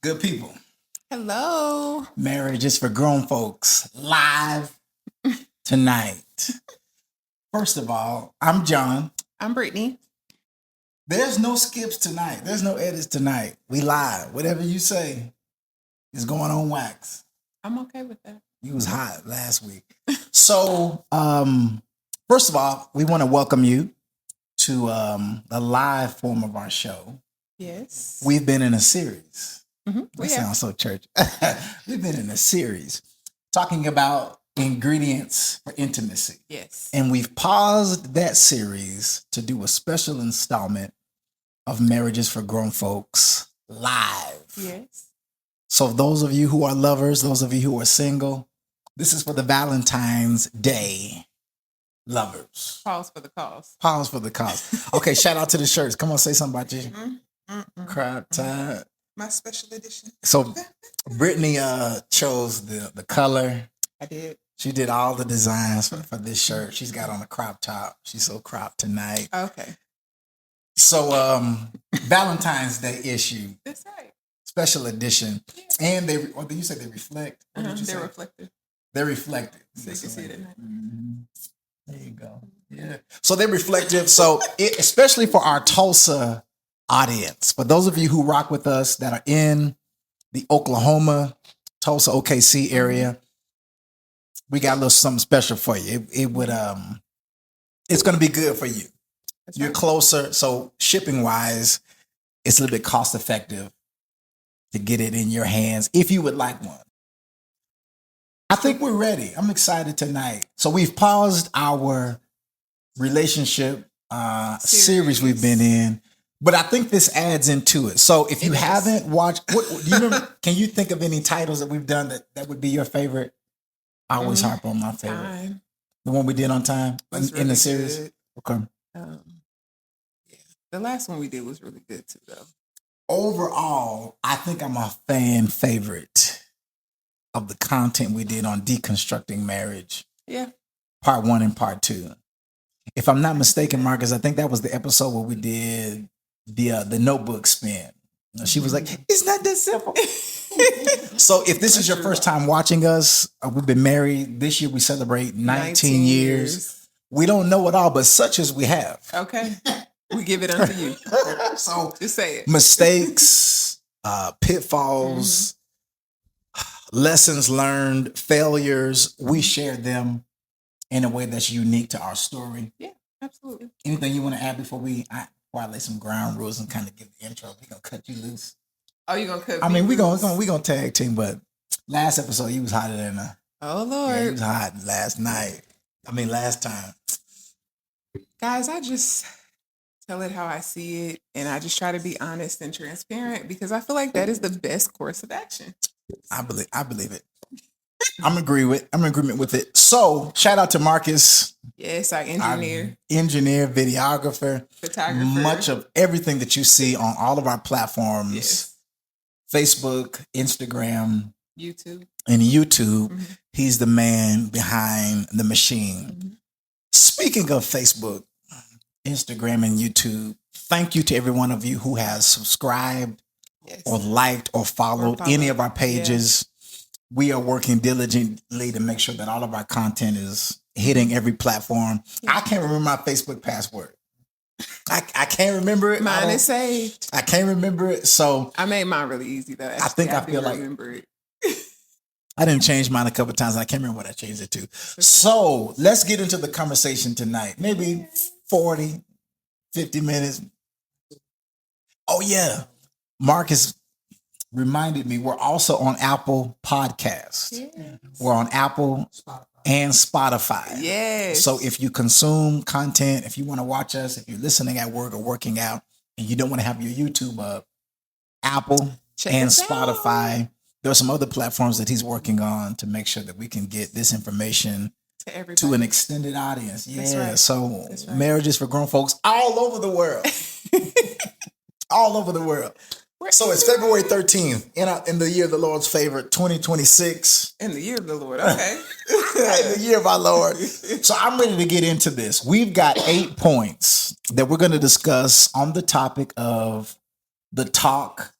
Good people. Hello. Marriage is for grown folks. Live tonight. First of all, I'm John. I'm Brittany. There's no skips tonight. There's no edits tonight. We live. Whatever you say is going on wax. I'm okay with that. You was hot last week. So, first of all, we want to welcome you to the live form of our show. Yes. We've been in a series. We Sounds so church. We've been in a series talking about ingredients for intimacy. Yes. And we've paused that series to do a special installment of Marriages for Grown Folks live. Yes. So those of you who are lovers, those of you who are single, this is for the Valentines Day lovers. Pause for the cause. Pause for the cause. Okay, shout out to the shirts. Come on, say something about you. Crowd time. My special edition. So Brittany chose the color. I did. She did all the designs for this shirt. She's got on a crop top. She's so cropped tonight. Okay. So Valentine's Day issue. That's right. Special edition. Yeah. And you said they reflect? What did you say? They're reflective. They're reflective. So you can see it at night. There you go. Yeah. So they're reflective. So especially for our Tulsa audience, for those of you who rock with us that are in the Oklahoma, Tulsa, OKC area, we got a little something special for you. It's going to be good for you. That's You're right. closer. So shipping wise, it's a little bit cost effective to get it in your hands if you would like one. I think we're ready. I'm excited tonight. So we've paused our relationship series we've been in, but I think this adds into it. So if you haven't watched, do you remember? Can you think of any titles that we've done that would be your favorite? I always harp on my favorite. Time. The one we did on time in Was the really series. good. Okay. Yeah. The last one we did was really good too, though. Overall, I think I'm a fan favorite of the content we did on deconstructing marriage. Yeah. Part 1 and part 2. If I'm not mistaken, Marcus, I think that was the episode where we did the notebook spin. She was like, "It's not that simple." So if this is your first time watching us, we've been married. This year we celebrate 19 years. We don't know it all, but such as we have. Okay. We give it unto you. So Just say it. mistakes, pitfalls, lessons learned, failures, we share them in a way that's unique to our story. Yeah, absolutely. Anything you want to add before I lay some ground rules and kind of give the intro? We're gonna cut you loose. Oh, you gonna cut? I mean, we gonna tag team, but last episode you was hotter than Oh yeah, you Lord, was hot last time. guys, I just tell it how I see it, and I just try to be honest and transparent because I feel like that is the best course of action. I believe it. I'm in agreement with it. So shout out to Marcus. Yes, our engineer, Engineer, videographer, photographer, much of everything that you see on all of our platforms, yes, Facebook, Instagram, YouTube. and YouTube. Mhm. He's the man behind the machine. Mhm. Speaking of Facebook, Instagram, and YouTube, thank you to every one of you who has subscribed Yes. or liked or followed any of our pages. We are working diligently to make sure that all of our content is hitting every platform. Yeah. I can't remember my Facebook password. I can't remember it. Mine is saved. I can't remember it. So I made mine really easy though. I think I feel do like- remember it. I didn't change mine a couple of times. I can't remember what I changed it to. So let's get into the conversation tonight. Maybe 40, 50 minutes. Oh, yeah. Marcus reminded me we're also on Apple Podcasts. Yes. We're on Apple and Spotify. Yes. So if you consume content, if you want to watch us, if you're listening at work or working out and you don't want to have your YouTube up, Apple Check and us out. Spotify. There are some other platforms that he's working on to make sure that we can get this information to everybody. to an extended audience. Yeah. That's right. So That's right. Marriages for Grown Folks all over the world. All over the world. So it's February 13th in the year of the Lord's favor, 2026. In the year of the Lord. Okay. In the year of our Lord. So I'm ready to get into this. We've got 8 points that we're going to discuss on the topic of the talk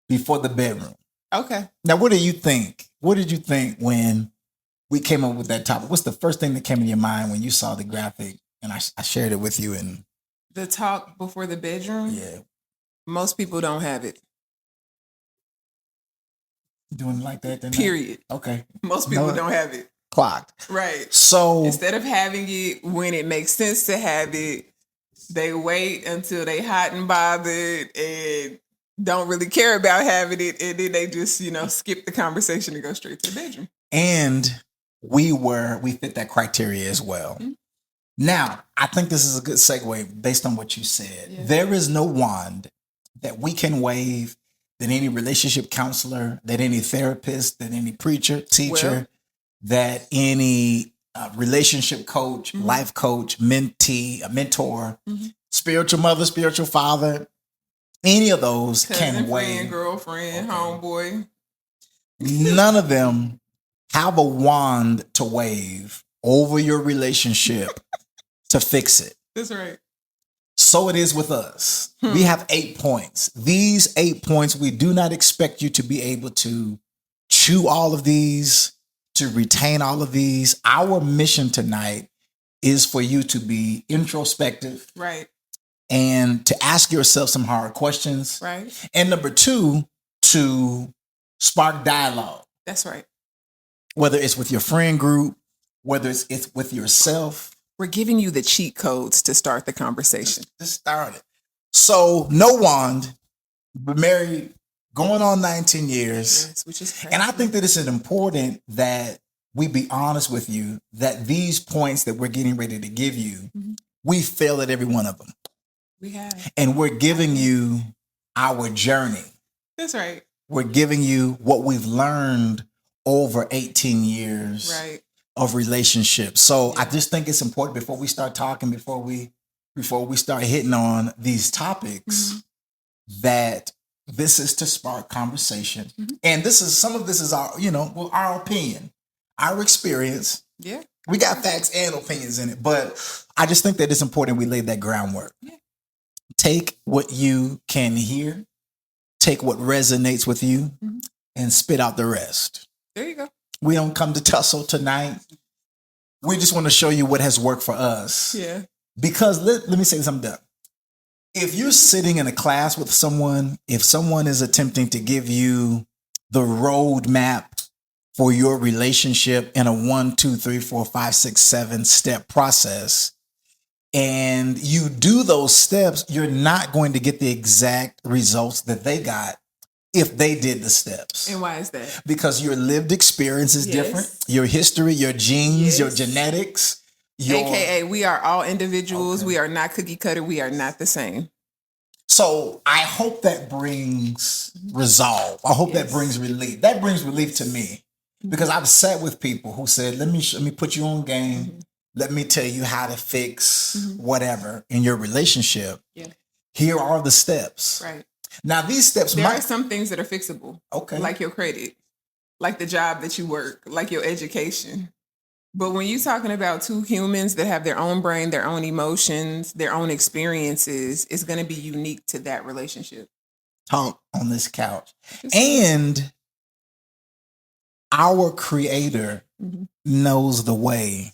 before the bedroom. Okay. Now, what do you think? What did you think when we came up with that topic? What's the first thing that came in your mind when you saw the graphic? And I shared it with you. And The talk before the bedroom. yeah, Most people don't have it. doing it like that. Then Period. Okay. Most people don't have it. Clocked. Right. So Instead of having it when it makes sense to have it, they wait until they hot and bothered and don't really care about having it, and then they just, skip the conversation and go straight to the bedroom. And we fit that criteria as well. Mm-hmm. Now, I think this is a good segue based on what you said. Yeah. There is no wand that we can wave, that any relationship counselor, that any therapist, that any preacher, teacher, that any relationship coach, mm-hmm. life coach, mentee, a mentor, mm-hmm. spiritual mother, spiritual father, any of those Cousin, can wave. friend, girlfriend, homeboy. None of them have a wand to wave over your relationship to fix it. That's right. So it is with us. We have 8 points. These 8 points, we do not expect you to be able to chew all of these, to retain all of these. Our mission tonight is for you to be introspective. Right. And to ask yourself some hard questions. Right. And number 2, to spark dialogue. That's right. Whether it's with your friend group, whether it's with yourself. We're giving you the cheat codes to start the conversation. Just start it. So no wand, but married, going on 19 years. Yes, which is crazy. And I think that it's important that we be honest with you that these points that we're getting ready to give you, mm-hmm. we fail at every one of them. We have. And we're giving you our journey. That's right. We're giving you what we've learned over 18 years right. of relationships. So I just think it's important before we start talking, before we start hitting on these topics, mm-hmm. that this is to spark conversation. Mm-hmm. And some of this is our opinion, our experience. Yeah. We got facts and opinions in it, but I just think that it's important we lay that groundwork. Yeah. Take what you can hear, take what resonates with you, mm-hmm. and spit out the rest. There you go. We don't come to tussle tonight. We just want to show you what has worked for us. Yeah. Because let me say something. If you're sitting in a class with someone, if someone is attempting to give you the roadmap for your relationship in a 1, 2, 3, 4, 5, 6, 7 step process, and you do those steps, you're not going to get the exact results that they got if they did the steps. And why is that? Because your lived experience is different. Your history, your genes, your genetics. AKA, we are all individuals. Okay. We are not cookie cutter. We are not the same. So I hope that brings resolve. I hope that brings relief. That brings relief to me. Because I've sat with people who said, let me put you on game. Mm-hmm. Let me tell you how to fix whatever in your relationship. Yeah. Here are the steps. Right. Now, these steps there are some things that are fixable. Okay. Like your credit, like the job that you work, like your education. But when you're talking about two humans that have their own brain, their own emotions, their own experiences, it's going to be unique to that relationship. Talk on this couch. And our Creator knows the way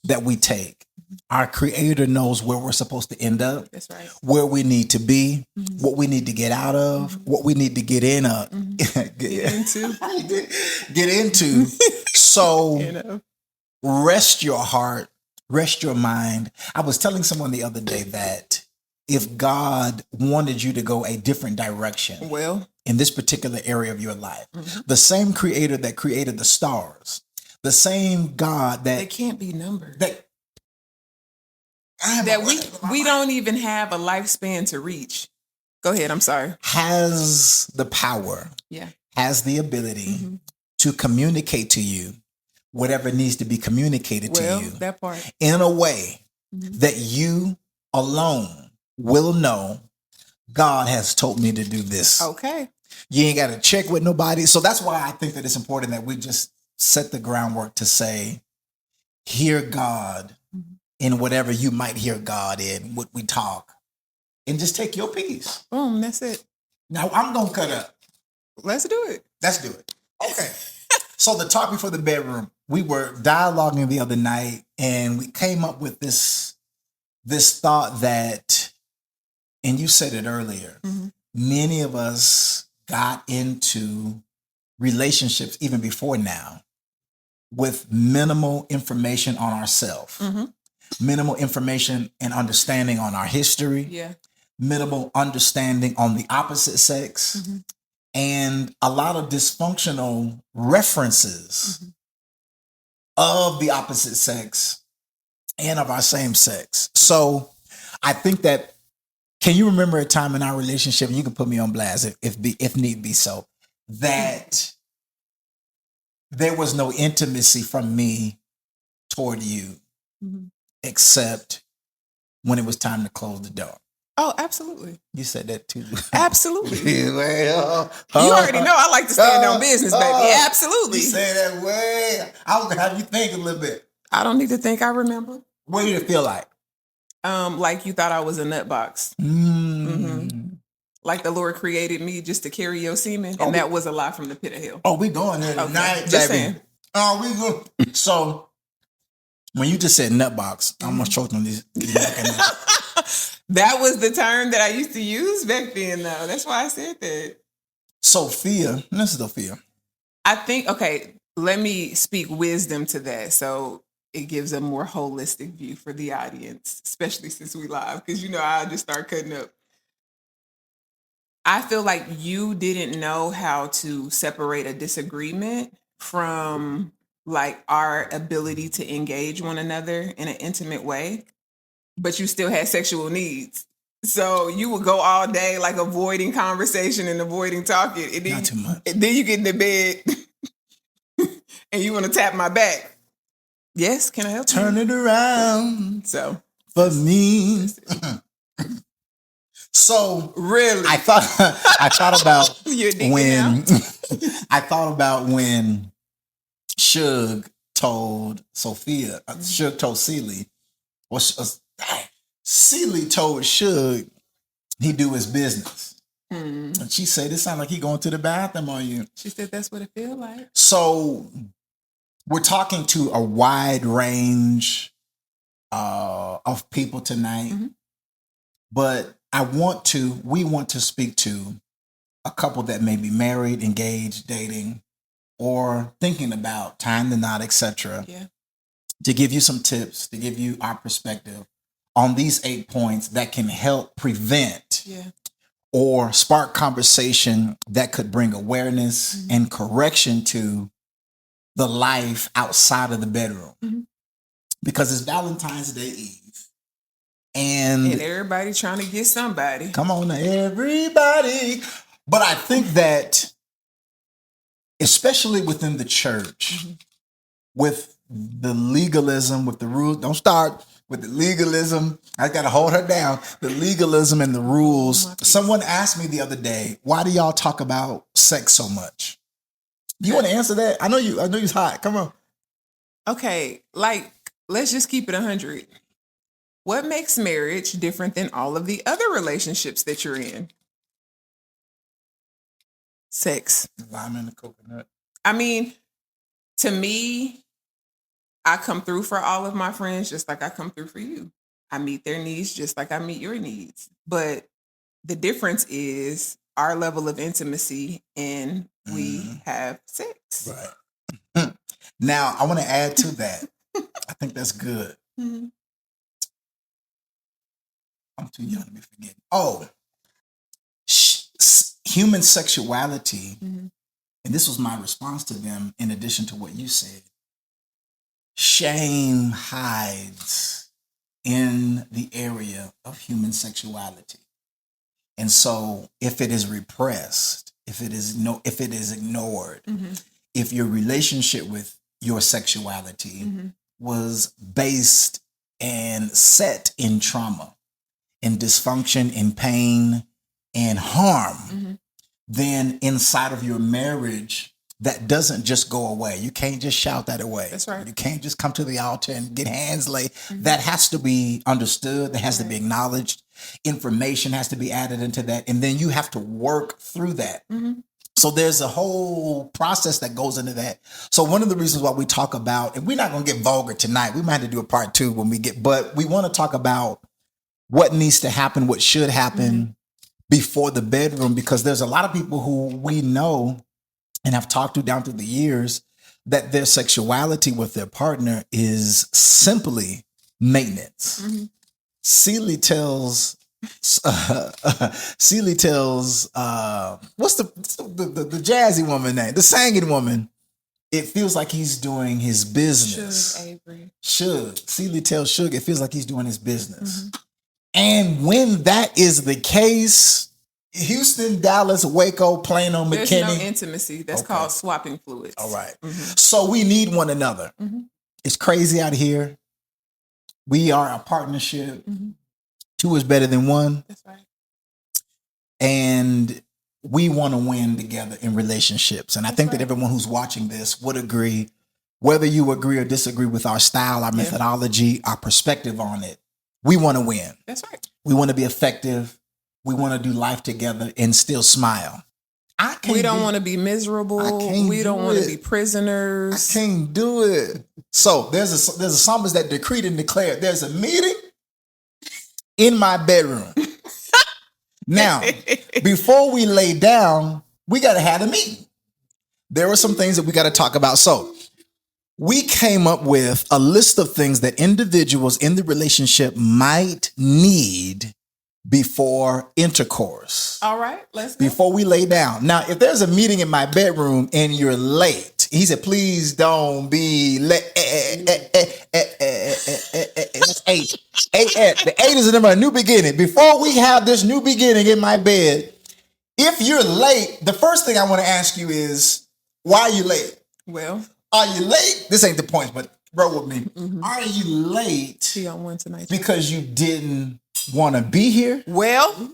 that we take. Our Creator knows where we're supposed to end up. That's right. Where we need to be, what we need to get out of, what we need to get in up. Get into. So rest your heart, rest your mind. I was telling someone the other day that if God wanted you to go a different direction, in this particular area of your life, the same Creator that created the stars, the same God that they can't be numbered, that we don't even have a lifespan to reach. Go ahead. I'm sorry. Has the power, has the ability to communicate to you whatever needs to be communicated to you that part. In a way that you alone will know God has told me to do this. Okay. You ain't got to check with nobody. So that's why I think that it's important that we just set the groundwork to say, hear God in whatever you might hear God in, what we talk, and just take your piece. Boom, that's it. Now I'm going to cut up. Let's do it. Let's do it. Okay. So the talk before the bedroom, we were dialoguing the other night, and we came up with this thought that, and you said it earlier, many of us got into relationships even before now with minimal information on ourselves, minimal information and understanding on our history, minimal understanding on the opposite sex, and a lot of dysfunctional references of the opposite sex and of our same sex. So I think that, can you remember a time in our relationship, and you can put me on blast if need be so, that there was no intimacy from me toward you except when it was time to close the door? Oh, absolutely. You said that too. Absolutely. Well, you already know I like to stand on business, baby. Absolutely. You say that way. I was going to have you think a little bit. I don't need to think. I remember. What did it feel like? Like you thought I was a nut box. Like the Lord created me just to carry your semen, and that was a lie from the pit of hell. Oh, we going there tonight, just baby. saying. Oh, we go. So when you just said nut box, I'm gonna choke on these. That was the term that I used to use back then, though. That's why I said that. Sophia, this is Sophia. I think, okay, let me speak wisdom to that. So it gives a more holistic view for the audience, especially since we live, because you know I just start cutting up. I feel like you didn't know how to separate a disagreement from like our ability to engage one another in an intimate way, but you still had sexual needs. So you would go all day like avoiding conversation and avoiding talking. And then, not too much. And then you get in the bed and you want to tap my back. Yes, can I help you? Turn it around. So for me. So really, I thought about when I thought about when Suge told Sophia, Suge told Celie, Celie told Suge he do his business, and she said it sounded like he going to the bathroom on you. She said that's what it feel like. So we're talking to a wide range of people tonight, but we want to speak to a couple that may be married, engaged, dating, or thinking about tying the knot, etc. Yeah. To give you some tips, to give you our perspective on these 8 points that can help prevent or spark conversation that could bring awareness and correction to the life outside of the bedroom. Because it's Valentine's Day Eve. And everybody trying to get somebody. Come on, everybody. But I think that, especially within the church, with the legalism, with the rules, don't start with the legalism. I got to hold her down. The legalism and the rules. Someone asked me the other day, why do y'all talk about sex so much? Do you want to answer that? I know you're hot. Come on. Okay, like, let's just keep it 100. What makes marriage different than all of the other relationships that you're in? Sex. Lime and the coconut. I mean, to me, I come through for all of my friends just like I come through for you. I meet their needs just like I meet your needs. But the difference is our level of intimacy and we have sex. Right. Now, I want to add to that. I think that's good. I'm too young to be forgetting. Oh, human sexuality, and this was my response to them in addition to what you said. Shame hides in the area of human sexuality. And so if it is repressed, if it is ignored, if your relationship with your sexuality was based and set in trauma, in dysfunction, in pain, and harm, then inside of your marriage, that doesn't just go away. You can't just shout that away. That's right. You can't just come to the altar and get hands laid. That has to be understood. That has to be acknowledged. Information has to be added into that. And then you have to work through that. So there's a whole process that goes into that. So one of the reasons why we talk about, and we're not going to get vulgar tonight. We might have to do a part 2 when we get, but we want to talk about what needs to happen, what should happen before the bedroom, because there's a lot of people who we know and have talked to down through the years that their sexuality with their partner is simply maintenance. Celie tells what's the jazzy woman name? The singing woman. It feels like he's doing his business. Suge Avery. Suge. Celie tells Suge it feels like he's doing his business. And when that is the case, Houston, Dallas, Waco, Plano, McKinney. There's no intimacy. That's called swapping fluids. All right. So we need one another. It's crazy out here. We are a partnership. 2 is better than 1. That's right. And we want to win together in relationships. And I think that everyone who's watching this would agree, whether you agree or disagree with our style, our methodology, our perspective on it. We want to win. That's right. We want to be effective. We want to do life together and still smile. We don't want to be miserable. We don't want to be prisoners. I can't do it. So there's a psalmist that decreed and declared, there's a meeting in my bedroom. Now, before we lay down, we got to have a meeting. There are some things that we got to talk about. So we came up with a list of things that individuals in the relationship might need before intercourse. All right, let's go. Before we lay down. Now, if there's a meeting in my bedroom and you're late, he said, please don't be late. That's 8. The 8 is the number of new beginning. Before we have this new beginning in my bed, if you're late, the first thing I want to ask you is, why are you late? Well, are you late? This ain't the point, but roll with me. Are you late? See on one tonight. Because you didn't want to be here? Well,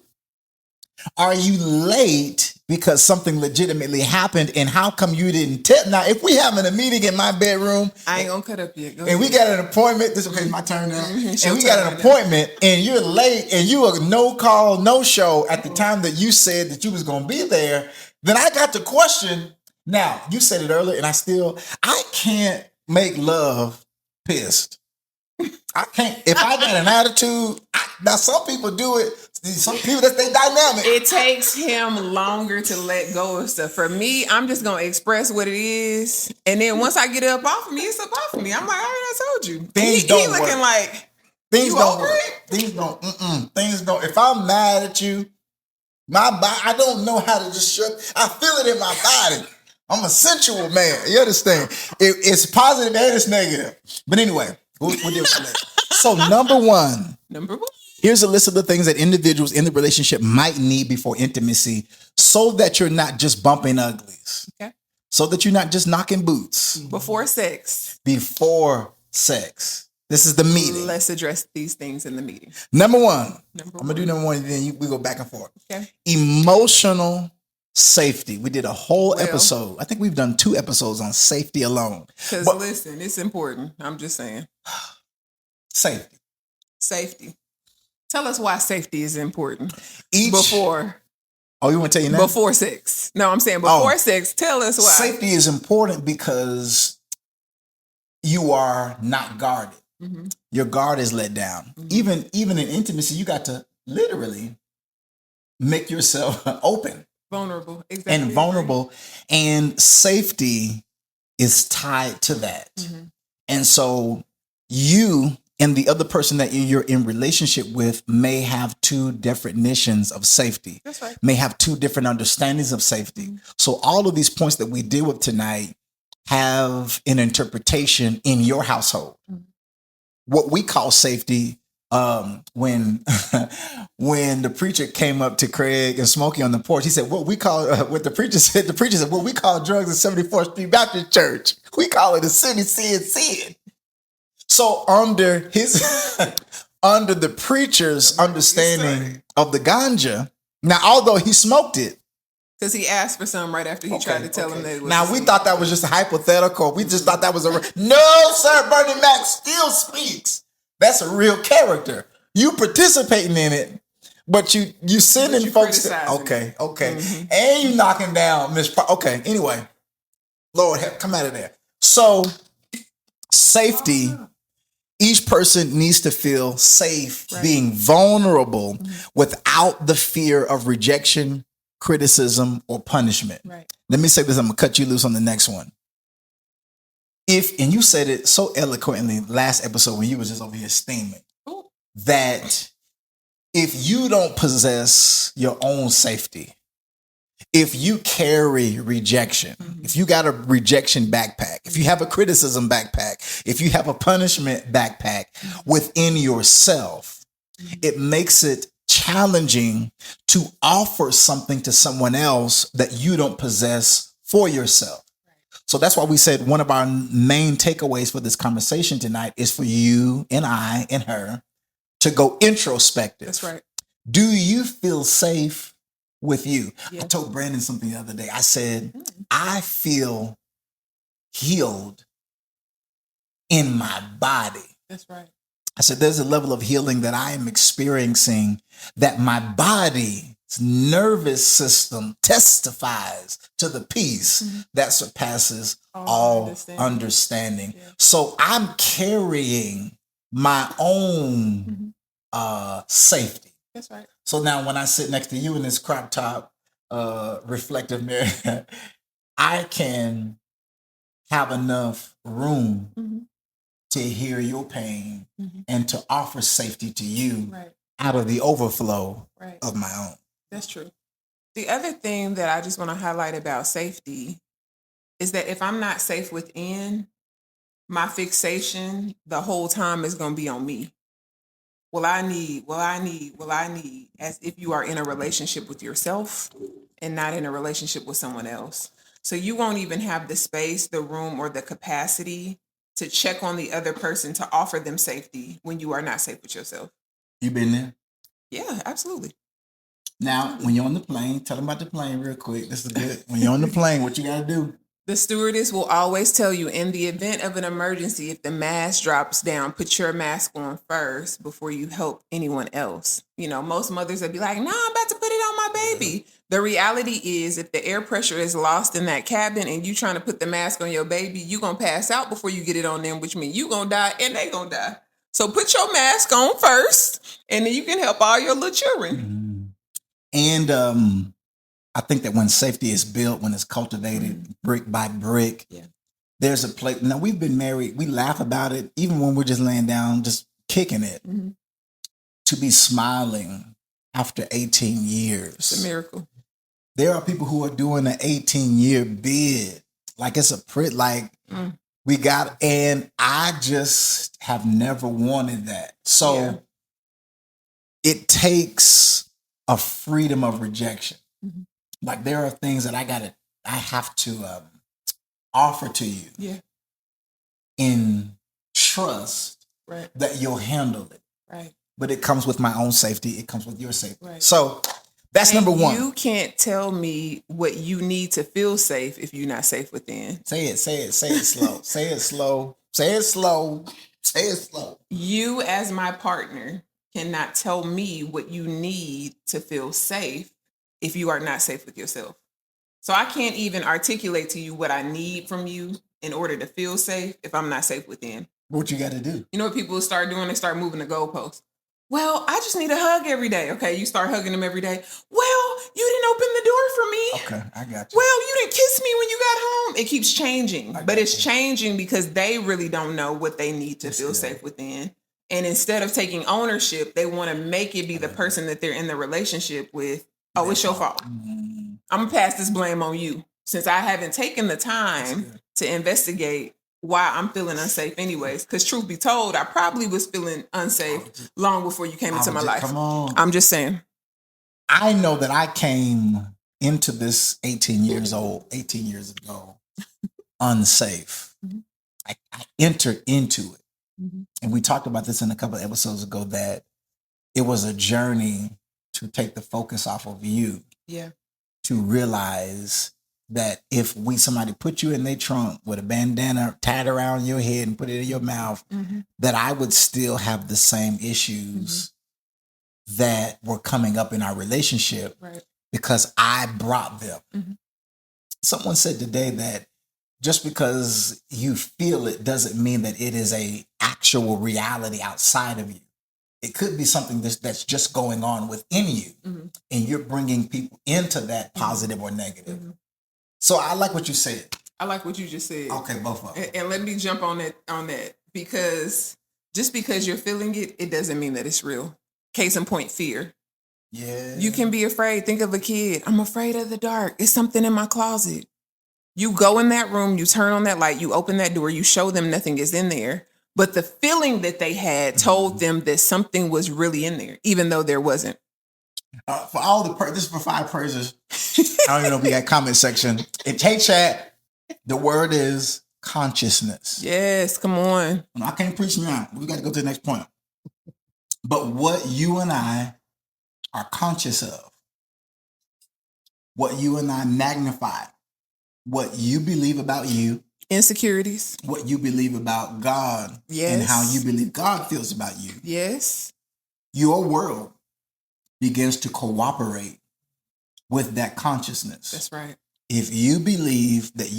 are you late because something legitimately happened, and how come you didn't tell? Now, if we having a meeting in my bedroom, I ain't gonna cut up yet. And we got an appointment. This is my turn now. And we got an appointment, and you're late, and you are no call, no show at the time that you said that you was gonna be there. Then I got to question. Now, you said it earlier, and I can't make love pissed. I can't. If I got an attitude, now some people do it. Some people, that's their dynamic. It takes him longer to let go of stuff. For me, I'm just gonna express what it is, and then once I get it up off of me, it's up off of me. I'm like, I told you. Things He don't looking work. like Things you don't over work. it? Things don't. Things don't. If I'm mad at you, my body, I don't know how to just shut. I feel it in my body. I'm a sensual man. You understand? It's positive and it's negative. But anyway, we'll deal with that later. So number one. Here's a list of the things that individuals in the relationship might need before intimacy, so that you're not just bumping uglies. Okay. So that you're not just knocking boots. Before sex. Before sex. This is the meeting. Let's address these things in the meeting. Number one. I'm going to do number one, and then we go back and forth. Okay. Emotional safety. We did a whole episode. I think we've done 2 episodes on safety alone. Because listen, it's important. I'm just saying. Safety. Tell us why safety is important. Before. Oh, you want to tell you now? Before sex. No, I'm saying before sex. Tell us why. Safety is important because you are not guarded. Mm-hmm. Your guard is let down. Mm-hmm. Even in intimacy, you got to literally make yourself open. Vulnerable. Exactly. And vulnerable. And safety is tied to that. Mm-hmm. And so you and the other person that you're in relationship with may have 2 definitions of safety. That's right. May have 2 different understandings of safety. Mm-hmm. So all of these points that we deal with tonight have an interpretation in your household. Mm-hmm. What we call safety, when the preacher came up to Craig and Smokey on the porch, he said, what we call, what the preacher said, what we call drugs at 74th Street Baptist Church, we call it a city sin. So under the preacher's understanding of the ganja, now although he smoked it, because he asked for some right after he tried to tell him that it was. Now we thought that was just a hypothetical. We just thought that was no, sir. Bernie Mac still speaks. That's a real character. You participating in it, But you sending you folks to, criticizing okay. And you knocking down Miss okay, anyway. Lord, come out of there. So safety, each person needs to feel safe being vulnerable without the fear of rejection, criticism, or punishment. Right. Let me say this, I'm gonna cut you loose on the next one. And you said it so eloquently last episode when you was just over here steaming, that if you don't possess your own safety, if you carry rejection, if you got a rejection backpack, if you have a criticism backpack, if you have a punishment backpack within yourself, it makes it challenging to offer something to someone else that you don't possess for yourself. So that's why we said one of our main takeaways for this conversation tonight is for you and I and her to go introspective. That's right. Do you feel safe with you? Yes. I told Brandon something the other day. I said, I feel healed in my body. That's right. I said, there's a level of healing that I am experiencing that my body's nervous system testifies to the peace that surpasses all understanding. Yeah. So I'm carrying my own safety. That's right. So now when I sit next to you in this crop top reflective mirror, I can have enough room to hear your pain and to offer safety to you out of the overflow of my own. That's true. The other thing that I just want to highlight about safety is that if I'm not safe within, my fixation the whole time is going to be on me. Well, I need, as if you are in a relationship with yourself and not in a relationship with someone else. So you won't even have the space, the room, or the capacity to check on the other person to offer them safety when you are not safe with yourself. You been there? Yeah, absolutely. Now, when you're on the plane, tell them about the plane real quick. This is good. When you're on the plane, what you got to do? The stewardess will always tell you, in the event of an emergency, if the mask drops down, put your mask on first before you help anyone else. You know, most mothers would be like, no, I'm about to put it on my baby. The reality is, if the air pressure is lost in that cabin and you trying to put the mask on your baby, you're going to pass out before you get it on them, which means you're going to die and they going to die. So put your mask on first, and then you can help all your little children. And I think that when safety is built, when it's cultivated brick by brick, there's a place. Now, we've been married. We laugh about it, even when we're just laying down, just kicking it. To be smiling after 18 years. It's a miracle. There are people who are doing an 18-year bid. Like it's a we got, and I just have never wanted that. So it takes a freedom of rejection. Like there are things that I have to offer to you in trust that you'll handle it. Right. But it comes with my own safety. It comes with your safety. Right. So that's number one. You can't tell me what you need to feel safe if you're not safe within. Say it slow. Say it slow. Say it slow. Say it slow. You as my partner cannot tell me what you need to feel safe if you are not safe with yourself. So I can't even articulate to you what I need from you in order to feel safe if I'm not safe within. What you got to do? You know what people start doing? They start moving the goalposts. Well, I just need a hug every day. Okay, you start hugging them every day. Well, you didn't open the door for me. Okay, I got you. Well, you didn't kiss me when you got home. It keeps changing. But it's changing because they really don't know what they need to feel safe within. And instead of taking ownership, they want to make it be the person that they're in the relationship with. Oh, it's your fault. I'm going to pass this blame on you since I haven't taken the time to investigate why I'm feeling unsafe anyways. Because truth be told, I probably was feeling unsafe long before you came into my life. Come on. I'm just saying. I know that I came into this 18 years ago, unsafe. I entered into it. And we talked about this in a couple of episodes ago, that it was a journey to take the focus off of you. Yeah. To realize that if somebody put you in their trunk with a bandana tied around your head and put it in your mouth, that I would still have the same issues that were coming up in our relationship Right. because I brought them. Mhm. Someone said today that just because you feel it doesn't mean that it is a actual reality outside of you. It could be something that's just going on within you, Mhm. and you're bringing people into that positive or negative. Mhm. So I like what you said. I like what you just said. Okay, both of them. And let me jump on that because just because you're feeling it, it doesn't mean that it's real. Case in point, fear. Yeah. You can be afraid. Think of a kid. I'm afraid of the dark. It's something in my closet. You go in that room, you turn on that light, you open that door, you show them nothing is in there. But the feeling that they had told them that something was really in there, even though there wasn't. For all the this is for 5 praisers. I don't even know if we got comment section. In Hey Chat, the word is consciousness. Yes, come on. I can't preach now. We got to go to the next point. But what you and I are conscious of, what you and I magnify, what you believe about you, Insecurities. what you believe about God, Yes. and how you believe God feels about you. Yes. Your world begins to cooperate with that consciousness. That's right. If you believe that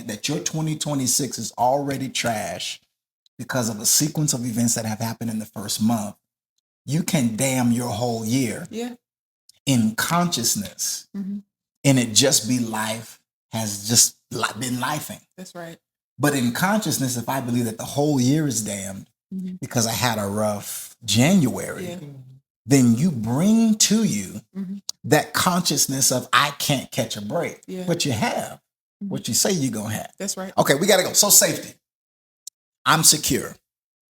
that your 2026 is already trash because of a sequence of events that have happened in the first month, you can damn your whole year in consciousness. Mm-hmm. And it just be life has just been lifing. That's right. But in consciousness, if I believe that the whole year is damned because I had a rough January, then you bring to you that consciousness of I can't catch a break. But you have what you say you're going to have. That's right. Okay, we got to go. So safety. I'm secure.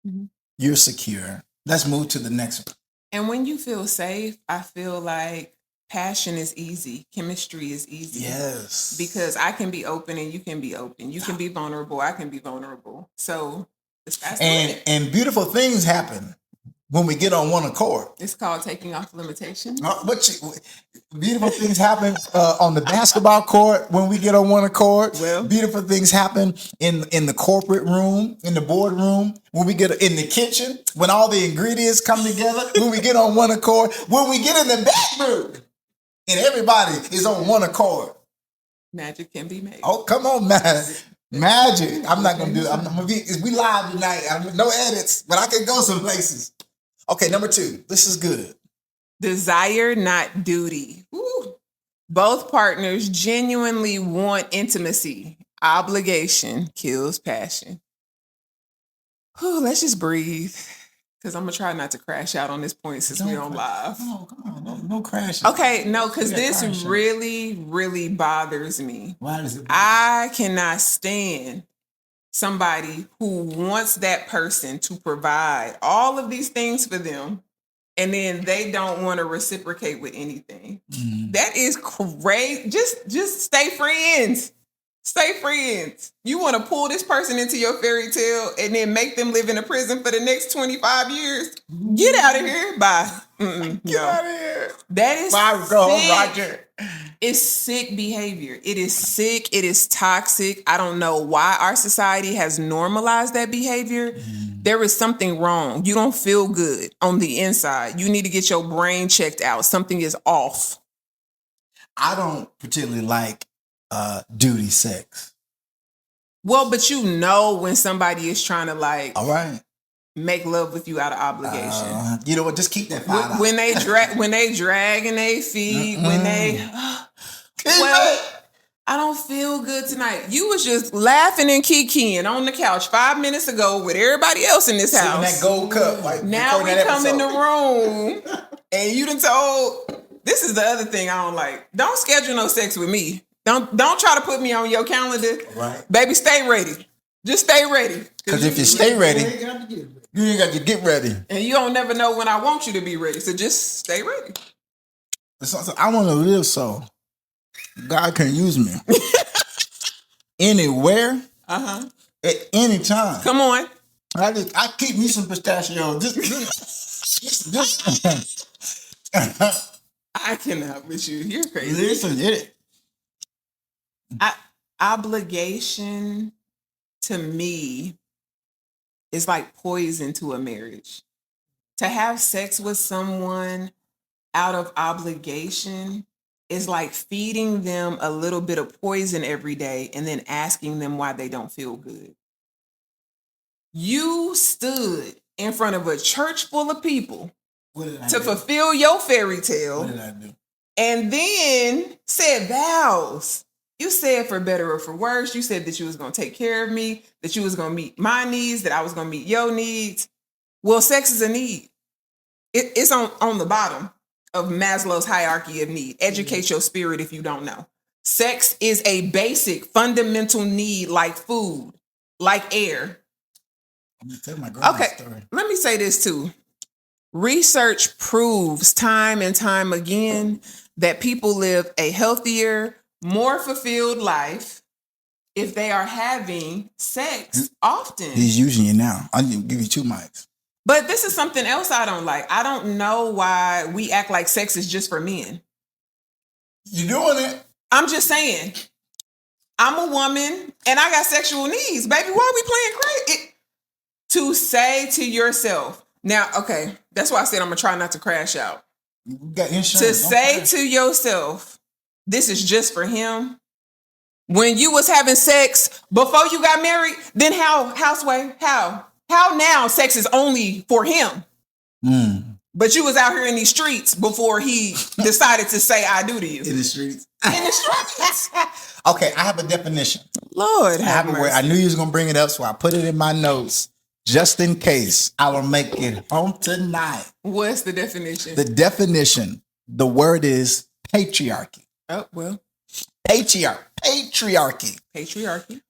Mm-hmm. You're secure. Let's move to the next one. And when you feel safe, I feel like passion is easy. Chemistry is easy. Yes. Because I can be open and you can be open. You can be vulnerable. I can be vulnerable. So that's and beautiful things happen when we get on one accord. It's called taking off limitations. Beautiful things happen on the basketball court when we get on one accord. Well, beautiful things happen in the corporate room, in the boardroom, when we get in the kitchen, when all the ingredients come together, when we get on one accord, when we get in the bedroom, and everybody is on one accord. Magic can be made. Oh, come on, man. Magic. I'm not going to do it. We live tonight. No edits, but I can go some places. Okay, number 2. This is good. Desire, not duty. Woo. Both partners genuinely want intimacy. Obligation kills passion. Whew, let's just breathe. Because I'm going to try not to crash out on this point since we're on live. Oh, come on. No crashing. Okay, no, because this really, really bothers me. Why does it bother? I cannot stand somebody who wants that person to provide all of these things for them, and then they don't want to reciprocate with anything. That is crazy. Just stay friends. Stay friends. You want to pull this person into your fairy tale and then make them live in a prison for the next 25 years? Get out of here. Bye. Get out of here. That is sick. Roger. It's sick behavior. It is sick. It is toxic. I don't know why our society has normalized that behavior. There is something wrong. You don't feel good on the inside. You need to get your brain checked out. Something is off. I don't particularly like duty sex. Well, but you know when somebody is trying to all right, make love with you out of obligation. You know what? Just keep that fire. When they dragging their feet, when they I don't feel good tonight. You was just laughing and kikiing on the couch 5 minutes ago with everybody else in this house. That gold cup. Now we come in the room and you done told. This is the other thing I don't like. Don't schedule no sex with me. Don't try to put me on your calendar. Right. Baby, stay ready. Just stay ready. Because if you stay ready, you ain't got to get ready. And you don't never know when I want you to be ready. So just stay ready. I want to live so God can use me. Anywhere. At any time. Come on. I keep me some pistachio. I cannot with you. You're crazy. Listen, obligation to me is like poison to a marriage. To have sex with someone out of obligation is like feeding them a little bit of poison every day and then asking them why they don't feel good. You stood in front of a church full of people to fulfill your fairy tale. What did I do? And then said vows. You said for better or for worse. You said that you was going to take care of me, that you was going to meet my needs, that I was going to meet your needs. Well, sex is a need. It's on the bottom of Maslow's hierarchy of need. Educate your spirit if you don't know. Sex is a basic, fundamental need like food, like air. I'm going to tell my grandma's Okay, story. let me say this too. Research proves time and time again that people live a healthier, more fulfilled life if they are having sex often. He's using you now. I'm going to give you 2 mics. But this is something else I don't like. I don't know why we act like sex is just for men. You doing it? I'm just saying. I'm a woman and I got sexual needs. Baby, why are we playing crazy? To say to yourself, now, okay, that's why I said I'm going to try not to crash out. You got insurance. To say to yourself, this is just for him. When you was having sex before you got married, then how now sex is only for him? But you was out here in these streets before he decided to say I do to you. In the streets. In the streets. Okay, I have a definition. Lord have mercy. I knew you was going to bring it up, so I put it in my notes just in case. I will make it home tonight. What's the definition? The definition, the word is patriarchy. Oh, well. Patriarchy. Patriarchy.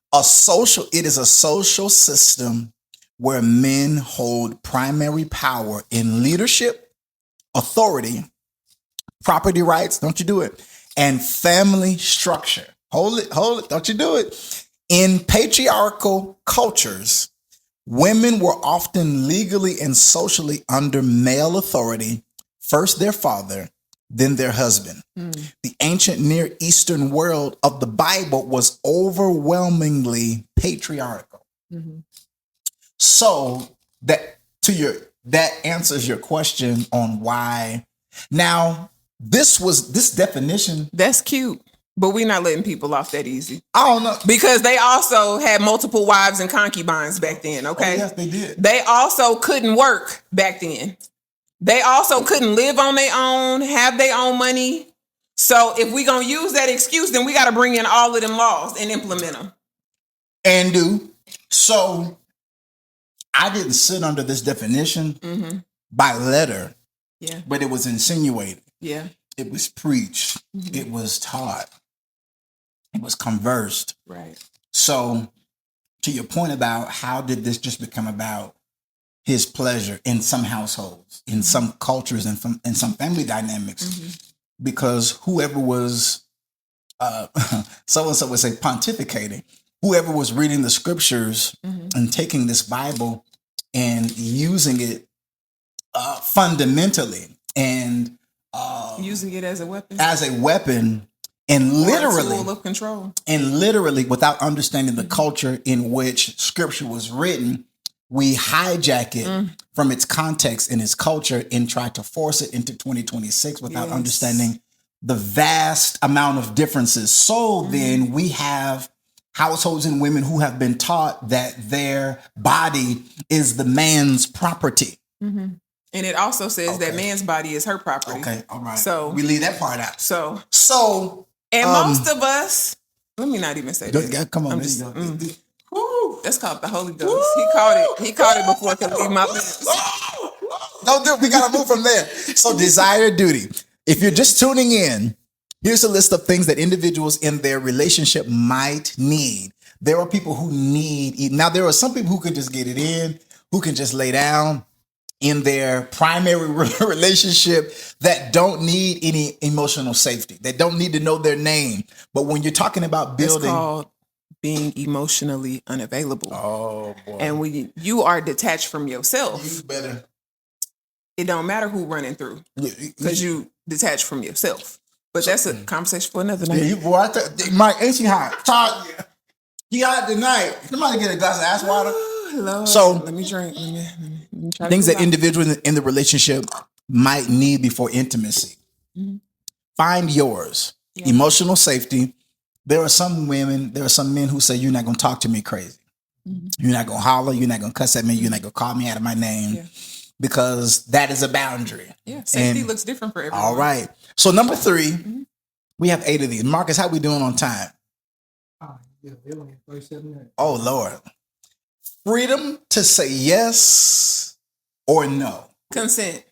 It is a social system where men hold primary power in leadership, authority, property rights, don't you do it, and family structure. Hold it, don't you do it. In patriarchal cultures, women were often legally and socially under male authority, first their father, then their husband. The ancient Near Eastern world of the Bible was overwhelmingly patriarchal. So that answers your question on why. Now, this definition. That's cute, but we're not letting people off that easy. I don't know. Because they also had multiple wives and concubines back then, okay? Oh, yes, they did. They also couldn't work back then. They also couldn't live on their own, have their own money. So if we're going to use that excuse, then we got to bring in all of them laws and implement them. And do. So I didn't sit under this definition by letter, but it was insinuated. Yeah. It was preached. It was taught. It was conversed. Right. So to your point about how did this just become about his pleasure in some households, in some cultures, and in some family dynamics, because whoever was, so-and-so would say pontificating, whoever was reading the scriptures and taking this Bible and using it fundamentally and using it as a weapon. And literally, tool of control. And literally, without understanding the culture in which scripture was written, we hijack it from its context and its culture and try to force it into 2026 without understanding the vast amount of differences. So then we have households and women who have been taught that their body is the man's property. And it also says that man's body is her property. Okay, all right. So we leave that part out. So, and most of us, let me not even say that. Come on, that's called the Holy Ghost. Woo! He caught it before it could leave my lips. We gotta move from there. So desire, duty. If you're just tuning in, here's a list of things that individuals in their relationship might need. There are people who need. Now, there are some people who can just get it in, who can just lay down in their primary relationship that don't need any emotional safety. They don't need to know their name. But when you're talking about building, it's called being emotionally unavailable. Oh boy! And when you are detached from yourself, you better. It don't matter who running through because you detached from yourself. But that's a conversation for another night. Mike, ain't she hot? Todd, he hot tonight. Somebody get a glass of ice water. Lord, So let me drink. Let me try to things cool that off. individuals in the relationship might need before intimacy. Mhm. Find yours. Yeah. Emotional safety. There are some men who say, you're not going to talk to me crazy. Mhm. You're not going to holler. You're not going to cuss at me. You're not going to call me out of my name. Yeah. Because that is a boundary. Yeah, safety And- looks different for everyone. All right. So number 3, we have 8 of these. Marcus, how we doing on time? Oh, Lord. Freedom to say yes or no. Consent.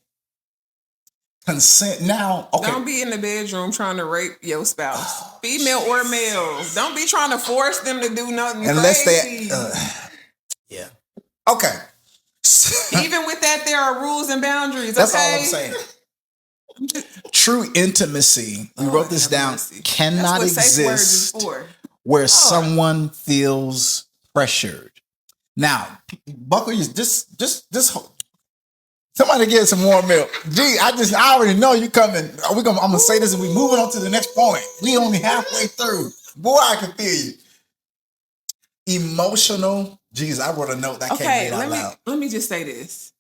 Consent. Now, okay. Don't be in the bedroom trying to rape your spouse, female or male. Don't be trying to force them to do nothing Unless crazy. yeah. Okay. Even with that, there are rules and boundaries. That's okay? all I'm saying. True intimacy, we wrote this down, cannot That's what safe words exist is for. where someone feels pressured. Now, buckle you just somebody get some warm milk. Gee, I already know you coming. I'm gonna say this and we moving on to the next point. We only halfway through. Boy, I can feel you. Emotional. Geez, I wrote a note that can't read out loud. Let me just say this.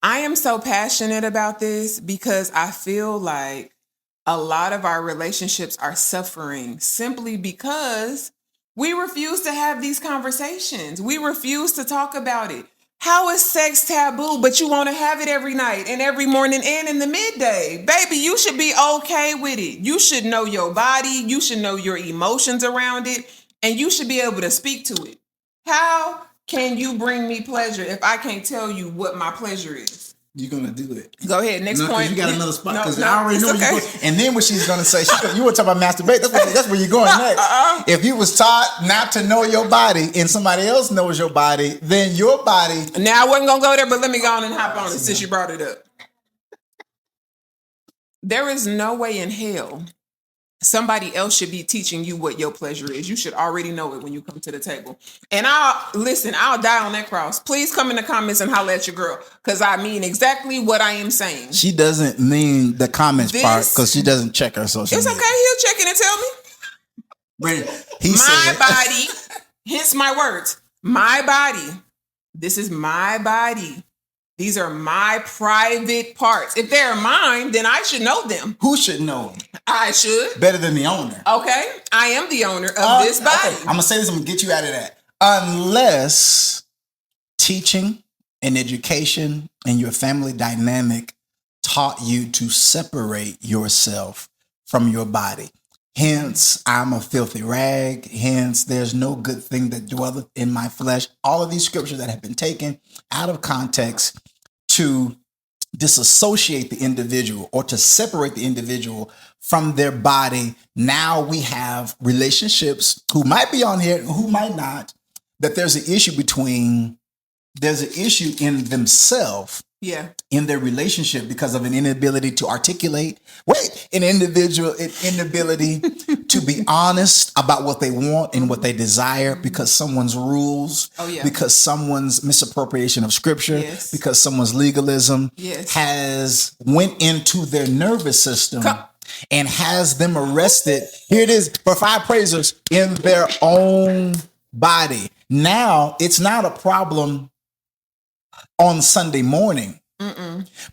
I am so passionate about this because I feel like a lot of our relationships are suffering simply because we refuse to have these conversations. We refuse to talk about it. How is sex taboo, but you want to have it every night and every morning and in the midday? Baby, you should be okay with it. You should know your body. You should know your emotions around it. And you should be able to speak to it. How can you bring me pleasure if I can't tell you what my pleasure is? You're gonna do it. Go ahead. Next point. You got another spot because No, I already know it's where okay. you're going. And then what she's gonna say, you were talking about masturbate. That's where you're going next. If you was taught not to know your body and somebody else knows your body, then your body. Now I wasn't gonna go there, but let me go on and hop on it since you brought it up. There is no way in hell somebody else should be teaching you what your pleasure is. You should already know it when you come to the table. And I'll die on that cross. Please come in the comments and holler at your girl, because I mean exactly what I am saying. She doesn't mean the comments part because she doesn't check her social media. It's okay. He'll check in and tell me. My body, hence my words, my body. This is my body. These are my private parts. If they're mine, then I should know them. Who should know them? I should. Better than the owner. Okay. I am the owner of this body. Okay. I'm going to say this. I'm going to get you out of that. Unless teaching and education and your family dynamic taught you to separate yourself from your body. Hence, I'm a filthy rag. Hence, there's no good thing that dwelleth in my flesh. All of these scriptures that have been taken out of context to disassociate the individual or to separate the individual from their body. Now we have relationships who might be on here, who might not, that there's an issue in themselves. Yeah. In their relationship because of an inability to articulate, an inability to be honest about what they want and what they desire because someone's rules, because someone's misappropriation of scripture, because someone's legalism has went into their nervous system and has them arrested. Here it is for 5 praisers in their own body. Now it's not a problem on Sunday morning.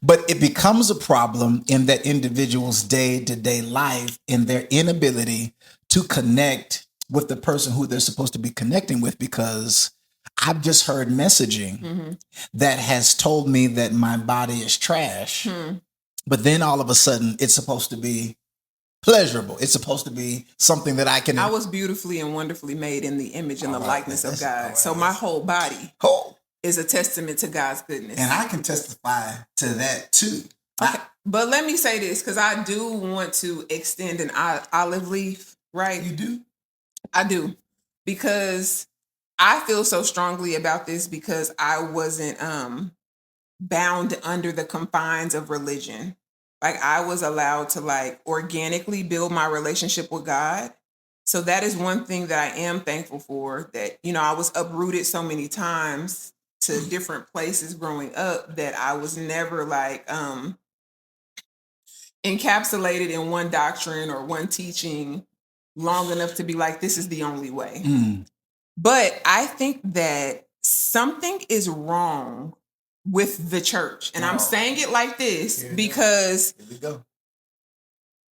But it becomes a problem in that individual's day-to-day life in their inability to connect with the person who they're supposed to be connecting with, because I've just heard messaging that has told me that my body is trash. But then all of a sudden it's supposed to be pleasurable. It's supposed to be something that I was beautifully and wonderfully made in the image and the likeness of God. So my whole body is a testament to God's goodness. And I can testify to that too. Okay. But let me say this, because I do want to extend an olive leaf, right? You do? I do. Because I feel so strongly about this because I wasn't bound under the confines of religion. Like I was allowed to organically build my relationship with God. So that is one thing that I am thankful for, that, I was uprooted so many times to different places growing up that I was never encapsulated in one doctrine or one teaching long enough to be like, this is the only way. But I think that something is wrong with the church. And I'm saying it like this because Here we go.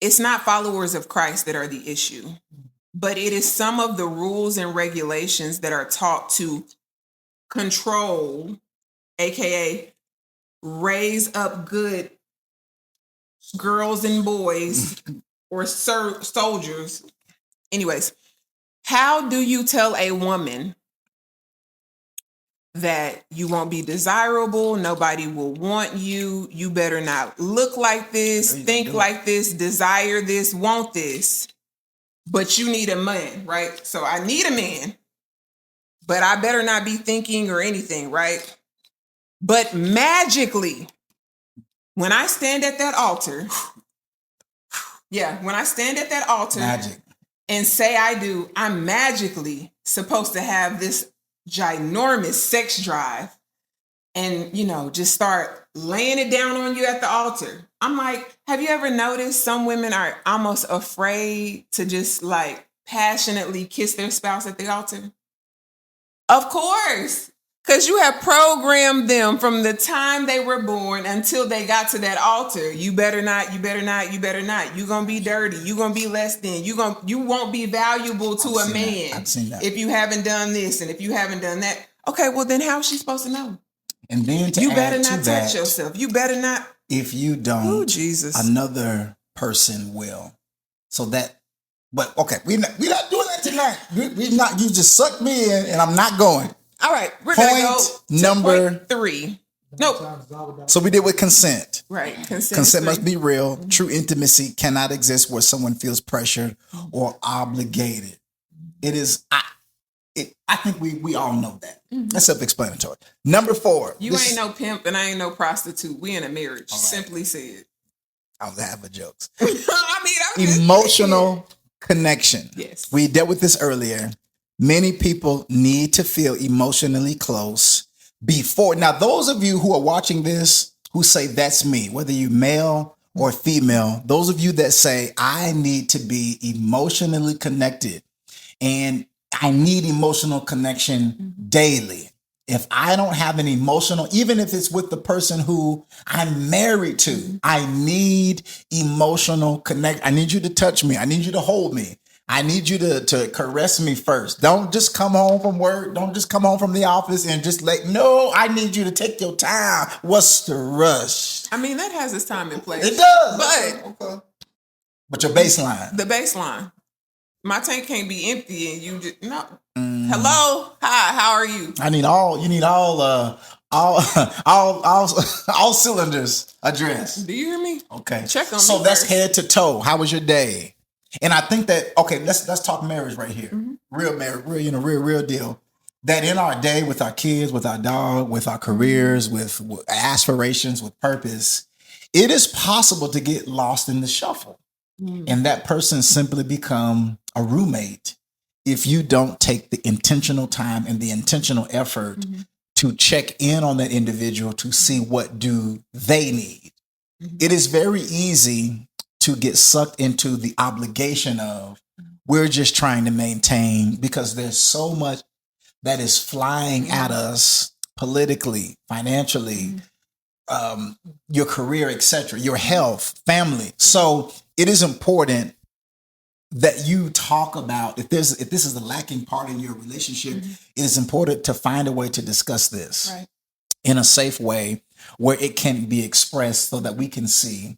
it's not followers of Christ that are the issue, but it is some of the rules and regulations that are taught to control, aka raise up good girls and boys or soldiers. Anyways, how do you tell a woman that you won't be desirable, nobody will want you, you better not look like this, think like this, desire this, want this, but you need a man, right? So I need a man, but I better not be thinking or anything, right? But magically, when I stand at that altar, Magic. and say I do, I'm magically supposed to have this ginormous sex drive and, just start laying it down on you at the altar. I'm like, have you ever noticed some women are almost afraid to just like passionately kiss their spouse at the altar? Of course. Because you have programmed them from the time they were born until they got to that altar. You better not, you better not, you better not. You're going to be dirty. You're going to be less than. You won't be valuable to a man I've seen that. if you haven't done this and if you haven't done that. Okay, well then how is she supposed to know? And then you better not touch yourself. You better not. If you don't, another person will. So that, but okay, we're not doing that tonight. We're not, you just sucked me in and I'm not going. All right, we're going to go to number point 3. Nope. So we did with consent. Right. Consent must be real. Mm-hmm. True intimacy cannot exist where someone feels pressured or obligated. It is, I think we all know that. Mm-hmm. That's self-explanatory. Number 4. You ain't no pimp and I ain't no prostitute. We in a marriage. Right. Simply said. I was having jokes. I'm emotional connection. Yes. We dealt with this earlier. Many people need to feel emotionally close before. Now, those of you who are watching this, who say that's me, whether you male or female, those of you that say, I need to be emotionally connected and I need emotional connection daily. If I don't have an emotional, even if it's with the person who I'm married to, I need emotional connect. I need you to touch me. I need you to hold me. I need you to caress me first. Don't just come home from work. Don't just come home from the office and just no, I need you to take your time. What's the rush? I mean, that has its time and place. It does. But your baseline. The baseline. My tank can't be empty and you just, no. Hello? Hi, how are you? You need all cylinders addressed. Do you hear me? Okay. Check on me. So that's first. head to toe. How was your day? And I think that, okay, let's talk marriage right here. Mm-hmm. Real marriage, real deal. That in our day with our kids, with our dog, with our careers, with aspirations, with purpose, it is possible to get lost in the shuffle. Mm-hmm. And that person simply become a roommate if you don't take the intentional time and the intentional effort to check in on that individual to see what do they need. Mm-hmm. It is very easy to get sucked into the obligation of we're just trying to maintain because there's so much that is flying at us politically, financially, your career, etc., your health, family. So it is important that you talk about if this is the lacking part in your relationship, it is important to find a way to discuss this in a safe way where it can be expressed so that we can see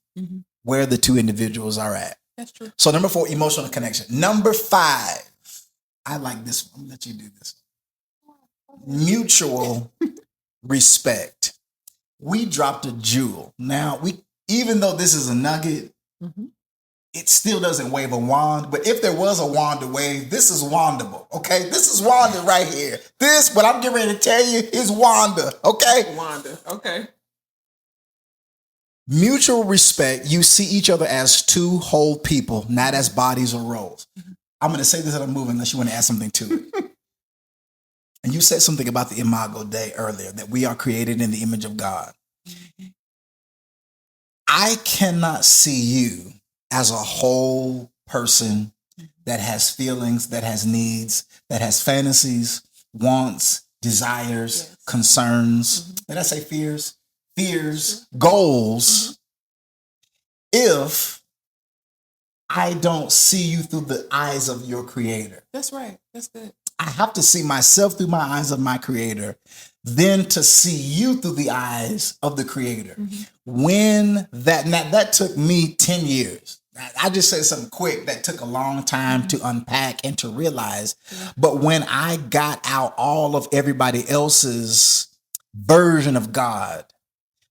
where the two individuals are at. That's true. So number 4, emotional connection. Number 5, I like this one. I'm gonna let you do this. Mutual respect. We dropped a jewel. Now, even though this is a nugget, it still doesn't wave a wand. But if there was a wand to wave, this is wandable. Okay, this is Wanda right here. This, what I'm getting ready to tell you, is Wanda. Okay, Wanda. Okay. Mutual respect. You see each other as two whole people, not as bodies or roles. I'm going to say this and I'm moving unless you want to add something to it. And you said something about the Imago Dei earlier, that we are created in the image of God. I cannot see you as a whole person that has feelings, that has needs, that has fantasies, wants, desires, concerns. Did I say fears? Fears, goals. If I don't see you through the eyes of your creator. That's right. That's good. I have to see myself through my eyes of my creator, then to see you through the eyes of the creator. When that took me 10 years. I just said something quick that took a long time to unpack and to realize. But when I got out all of everybody else's version of God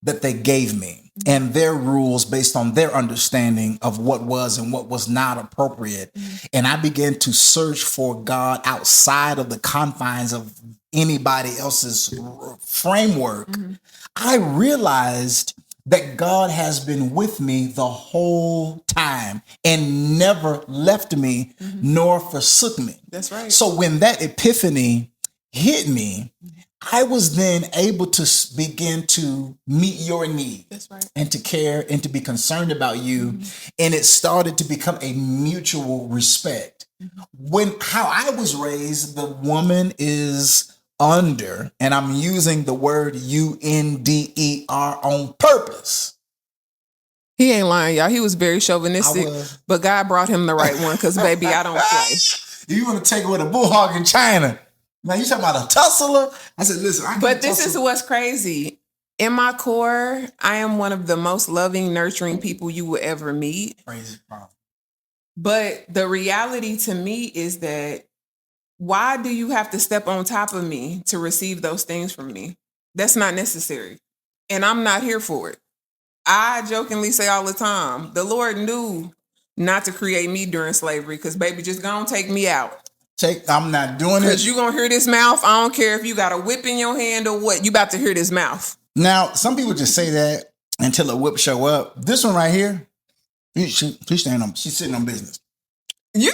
that they gave me and their rules based on their understanding of what was and what was not appropriate. And I began to search for God outside of the confines of anybody else's framework. I realized that God has been with me the whole time and never left me nor forsook me. That's right. So when that epiphany hit me, I was then able to begin to meet your need. That's right. And to care and to be concerned about you. And it started to become a mutual respect. When how I was raised, the woman is under, and I'm using the word UNDER on purpose. He ain't lying, y'all. He was very chauvinistic, but God brought him the right one because, baby, I don't play. You want to take it with a bullhog in China? Now you talking about a tussler? I said, listen, I can't But this tussle. is what's crazy. In my core, I am one of the most loving, nurturing people you will ever meet. Crazy problem. But the reality to me is that why do you have to step on top of me to receive those things from me? That's not necessary. And I'm not here for it. I jokingly say all the time, the Lord knew not to create me during slavery because, baby, just go and take me out. I'm not doing it. Because you're going to hear this mouth. I don't care if you got a whip in your hand or what. You about to hear this mouth. Now, some people just say that until a whip show up. This one right here, she's sitting on business. You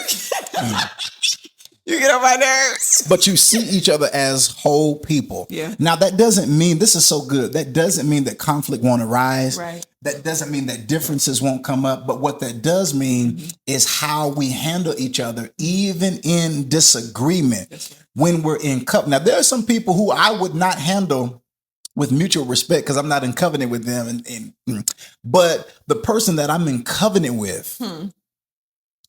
get on my nerves. But you see each other as whole people. Yeah. Now, that doesn't mean, this is so good, that doesn't mean that conflict won't arise. Right. That doesn't mean that differences won't come up. But what that does mean is how we handle each other, even in disagreement, when we're in covenant. Now, there are some people who I would not handle with mutual respect because I'm not in covenant with them. But the person that I'm in covenant with,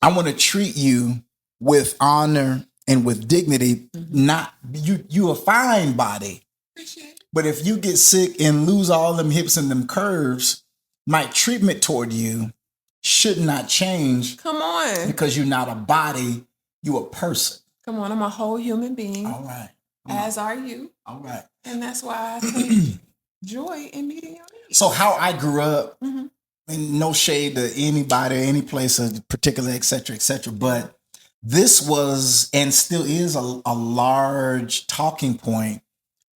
I want to treat you with honor and with dignity. Not you a fine body. But if you get sick and lose all them hips and them curves, my treatment toward you should not change. Come on. Because you're not a body, you a person. Come on, I'm a whole human being. All right. As are you. All right. And that's why I take joy in meeting your needs. So how I grew up, and no shade to anybody, any place in particular, et cetera, but this was and still is a large talking point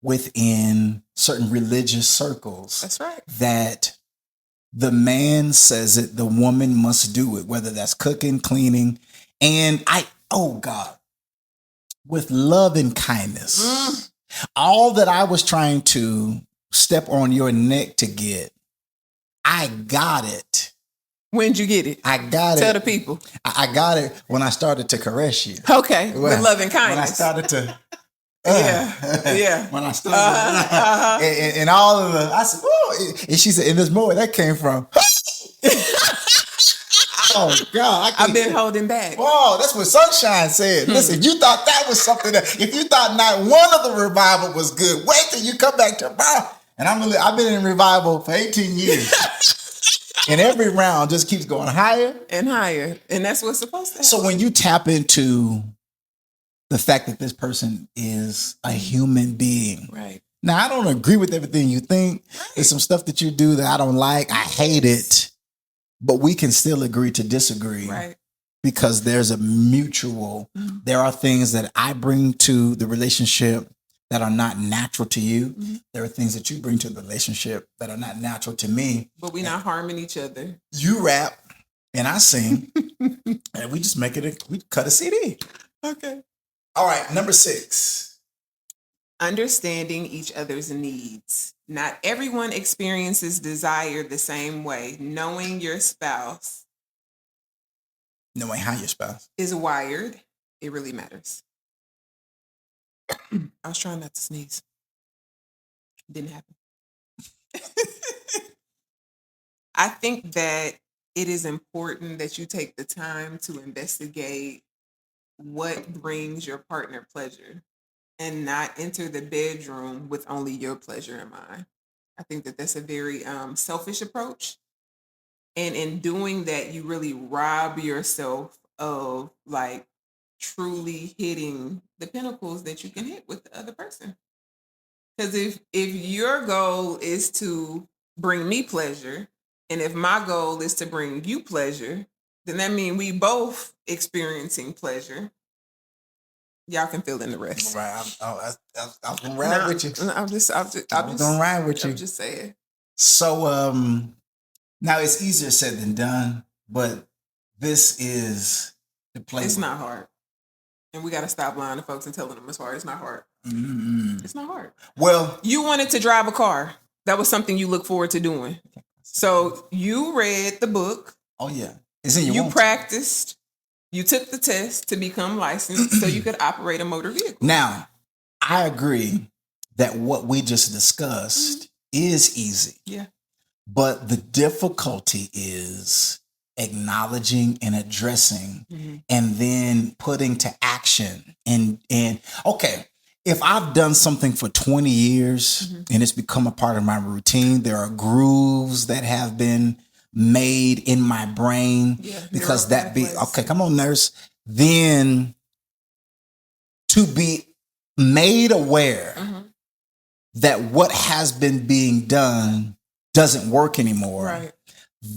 within certain religious circles. That's right. That the man says it, the woman must do it, whether that's cooking, cleaning, and with love and kindness. All that I was trying to step on your neck to get, I got it. When'd you get it? I got it. Tell the people. I got it when I started to caress you. Okay, with love and kindness. When I started to... yeah. When I started... And all of the... I said, oh, and she said, and there's more where that came from. Oh, God. I've been holding back. Whoa, that's what Sunshine said. Listen, you thought that was something that... If you thought not one of the revival was good, wait till you come back to... And I've been in revival for 18 years. And every round just keeps going higher. And higher. And that's what's supposed to happen. So when you tap into the fact that this person is a human being. Right. Now, I don't agree with everything you think. Right. There's some stuff that you do that I don't like. I hate it. But we can still agree to disagree. Right. Because there's a mutual, there are things that I bring to the relationship that are not natural to you. There are things that you bring to the relationship that are not natural to me. But we're not harming each other. You rap and I sing and we just we cut a CD. Okay. All right. Number 6. Understanding each other's needs. Not everyone experiences desire the same way. Knowing your spouse. Knowing how your spouse is wired. It really matters. I was trying not to sneeze. Didn't happen. I think that it is important that you take the time to investigate what brings your partner pleasure and not enter the bedroom with only your pleasure in mind. I think that that's a very selfish approach. And in doing that, you really rob yourself of like truly hitting the pinnacles that you can hit with the other person. Because if your goal is to bring me pleasure, and if my goal is to bring you pleasure, then that means we both experiencing pleasure. Y'all can fill in the rest. Right. I was gonna ride with you. I'm just gonna ride with you. I'm just saying. So now it's easier said than done, but this is the place. It's not hard. And we got to stop lying to folks and telling them it's hard. It's not hard. Mm-hmm. It's not hard. Well, you wanted to drive a car. That was something you look forward to doing. So you read the book. Oh yeah, it's in your. You practiced. You took the test to become licensed so you could operate a motor vehicle. Now, I agree that what we just discussed is easy. Yeah. But the difficulty is acknowledging and addressing and then putting to action. And okay, if I've done something for 20 years and it's become a part of my routine, there are grooves that have been made in my brain because okay, come on, nurse. Then to be made aware that what has been being done doesn't work anymore. Right.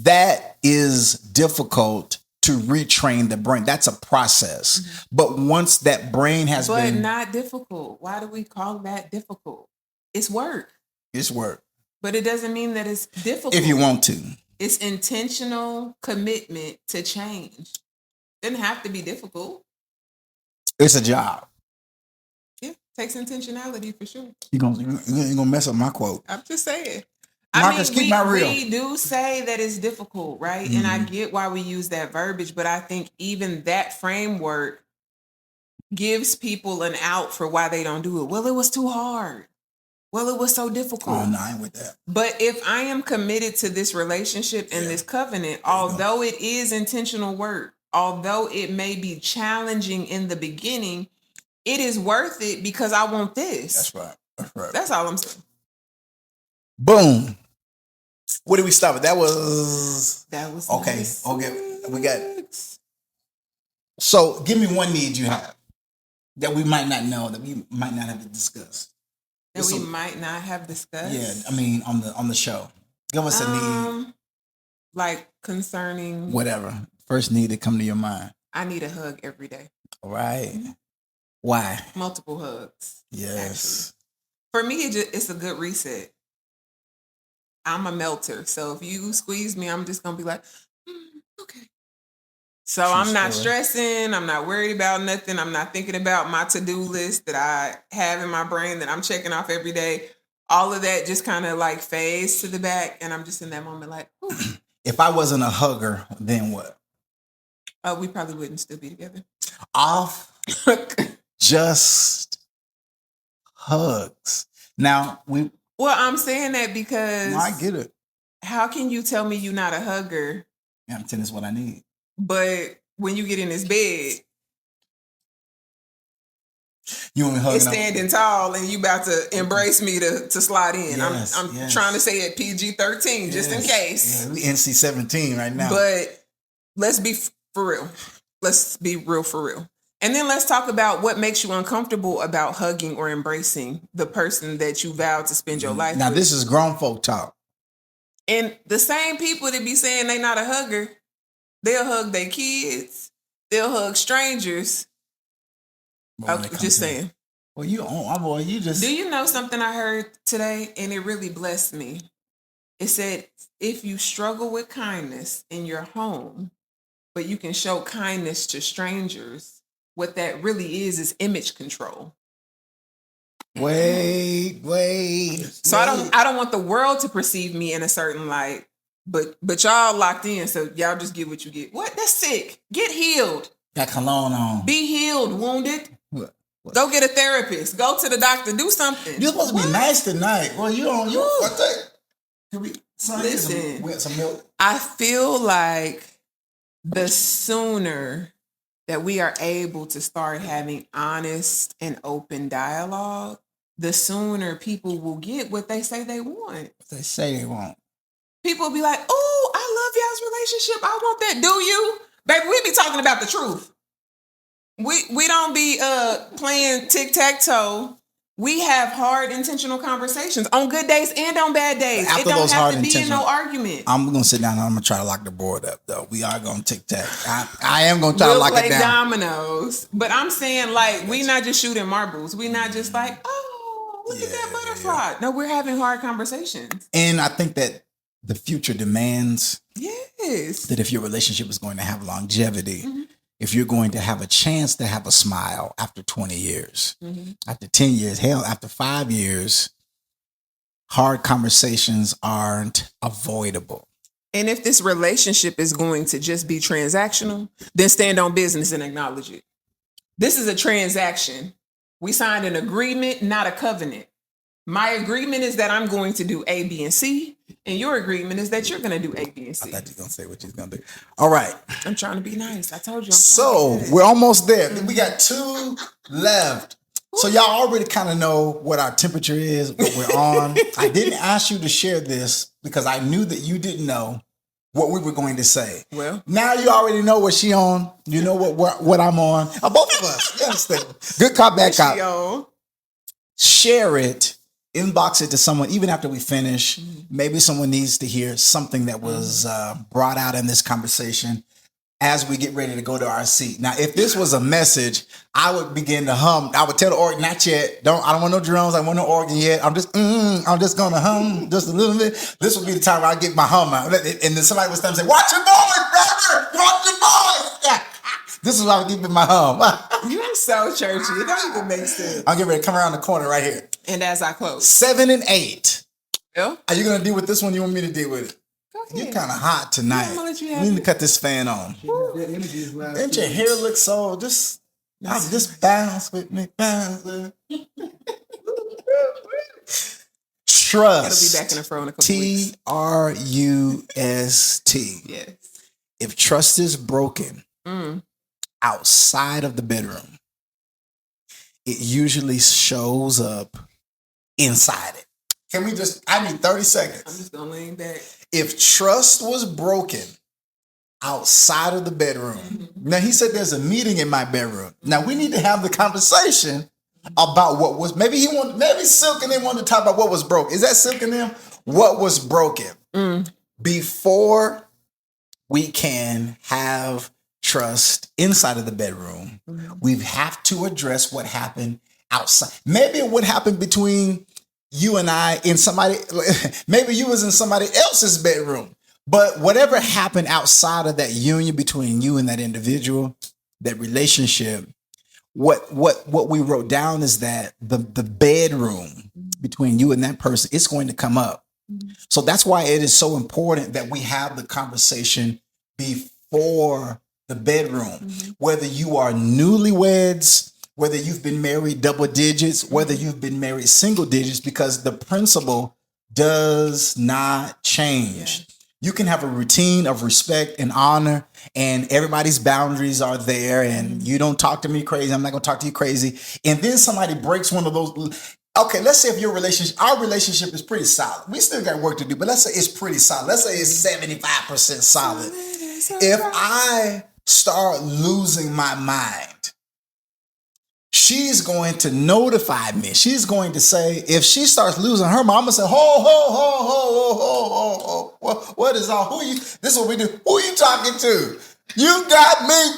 That is difficult to retrain the brain. That's a process. But once that brain has been... But not difficult. Why do we call that difficult? It's work. It's work. But it doesn't mean that it's difficult. If you want to. It's intentional commitment to change. Doesn't have to be difficult. It's a job. Yeah, takes intentionality for sure. You're gonna mess up my quote. I'm just saying. Marcus, keep my real. We do say that it's difficult, right? And I get why we use that verbiage, but I think even that framework gives people an out for why they don't do it. Well, it was too hard. Well, it was so difficult. Oh, no, I ain't with that. But if I am committed to this relationship and this covenant, although it is intentional work, although it may be challenging in the beginning, it is worth it because I want this. That's right. That's right. That's all I'm saying. Boom. What did we stop at? That was okay. Nice. Okay. We got it. So give me one need you have that we might not know, that we might not have discussed. That we might not have discussed. Yeah, I mean on the show. Give us a need. Like concerning whatever. First need that come to your mind. I need a hug every day. All right. Why? Multiple hugs. Yes. Actually. For me, it's a good reset. I'm a melter. So if you squeeze me, I'm just going to be like, okay. So I'm not stressing. I'm not worried about nothing. I'm not thinking about my to-do list that I have in my brain that I'm checking off every day. All of that just kind of like fades to the back. And I'm just in that moment like, ooh. If I wasn't a hugger, then what? We probably wouldn't still be together. Off just hugs. Now, Well, I'm saying that because... No, I get it. How can you tell me you're not a hugger? Yeah, I'm telling you what I need. But when you get in this bed, you only hugging it's standing tall and you about to embrace me to slide in. Yes, I'm trying to say it PG-13 just in case. Yeah, we NC-17 right now. But let's be for real. Let's be real for real. And then let's talk about what makes you uncomfortable about hugging or embracing the person that you vowed to spend your life with. Now, this is grown folk talk. And the same people that be saying they not a hugger, they'll hug their kids. They'll hug strangers. Just saying. Well, you just... Do you know something I heard today? And it really blessed me. It said, if you struggle with kindness in your home, but you can show kindness to strangers, what that really is image control. Wait. So I don't want the world to perceive me in a certain light, but y'all locked in, so y'all just get what you get. What? That's sick. Get healed. Got cologne on. Be healed, wounded. What Go get a therapist. Go to the doctor. Do something. You're supposed to be nice tonight. Well, you don't. You what the? Can we? Listen, some milk. I feel like the sooner that we are able to start having honest and open dialogue, the sooner people will get what they say they want. They say they want. People will be like, "Oh, I love y'all's relationship. I want that." Do you, baby? We be talking about the truth. We don't be playing tic-tac-toe. We have hard, intentional conversations on good days and on bad days. After it don't those have hard to be in no intentional- argument. I'm gonna sit down and I'm gonna try to lock the board up though. We are gonna tic-tac. I am gonna try to lock it down. Dominoes. But I'm saying, like, we not just shooting marbles. We not just like, oh, look at that butterfly. No, we're having hard conversations. And I think that the future demands Yes. that if your relationship is going to have longevity, if you're going to have a chance to have a smile after 20 years, after 10 years, hell, after 5 years, hard conversations aren't avoidable. And if this relationship is going to just be transactional, then stand on business and acknowledge it. This is a transaction. We signed an agreement, not a covenant. My agreement is that I'm going to do A, B, and C. And your agreement is that you're going to do A, B, and C. I thought you were going to say what you're going to do. All right. I'm trying to be nice. I told you. So we're almost there. We got 2 left. So y'all already kind of know what our temperature is, what we're on. I didn't ask you to share this because I knew that you didn't know what we were going to say. Well, now you already know what she on. You know what I'm on. Both of us. You understand? Good cop, bad cop. Share it. Inbox it to someone, even after we finish. Maybe someone needs to hear something that was brought out in this conversation as we get ready to go to our seat. Now, if this was a message, I would begin to hum. I would tell the organ, not yet. I don't want no drums. I don't want no organ yet. I'm just going to hum just a little bit. This would be the time where I get my hum out. And then somebody would stand and say, watch your boys, brother. Watch your boys. Yeah. This is why I'm keeping my hum. You're so churchy. It don't even make sense. I'm getting ready to come around the corner right here. And as I close. 7 and 8. Yeah. Are you going to deal with this one? You want me to deal with it? You're kind of hot tonight. We need to cut this fan on. Didn't your hair look so just bounce with me? Bounce with me. Trust. It'll be back in the fro in a couple weeks. Trust. Yes. If trust is broken outside of the bedroom, it usually shows up inside it. Can we I need 30 seconds. I'm just going to lean back. If trust was broken outside of the bedroom, now he said there's a meeting in my bedroom. Now we need to have the conversation about what was, maybe Silk and them wanted to talk about what was broke. Is that Silk and them? What was broken? Before we can have trust inside of the bedroom, we have to address what happened outside. Maybe what happened between you and I maybe you was in somebody else's bedroom, but whatever happened outside of that union between you and that individual, that relationship, what we wrote down is that the bedroom between you and that person, it's going to come up. So that's why it is so important that we have the conversation before the bedroom, whether you are newlyweds, whether you've been married double digits, whether you've been married single digits, because the principle does not change. You can have a routine of respect and honor, and everybody's boundaries are there, and you don't talk to me crazy, I'm not going to talk to you crazy. And then somebody breaks one of those. Okay, let's say if our relationship is pretty solid. We still got work to do, but let's say it's pretty solid. Let's say it's 75% solid. If I start losing my mind, she's going to notify me. She's going to say, if she starts losing her mind, I'm going to say, ho. What is all? Who you? This is what we do. Who you talking to? You got me.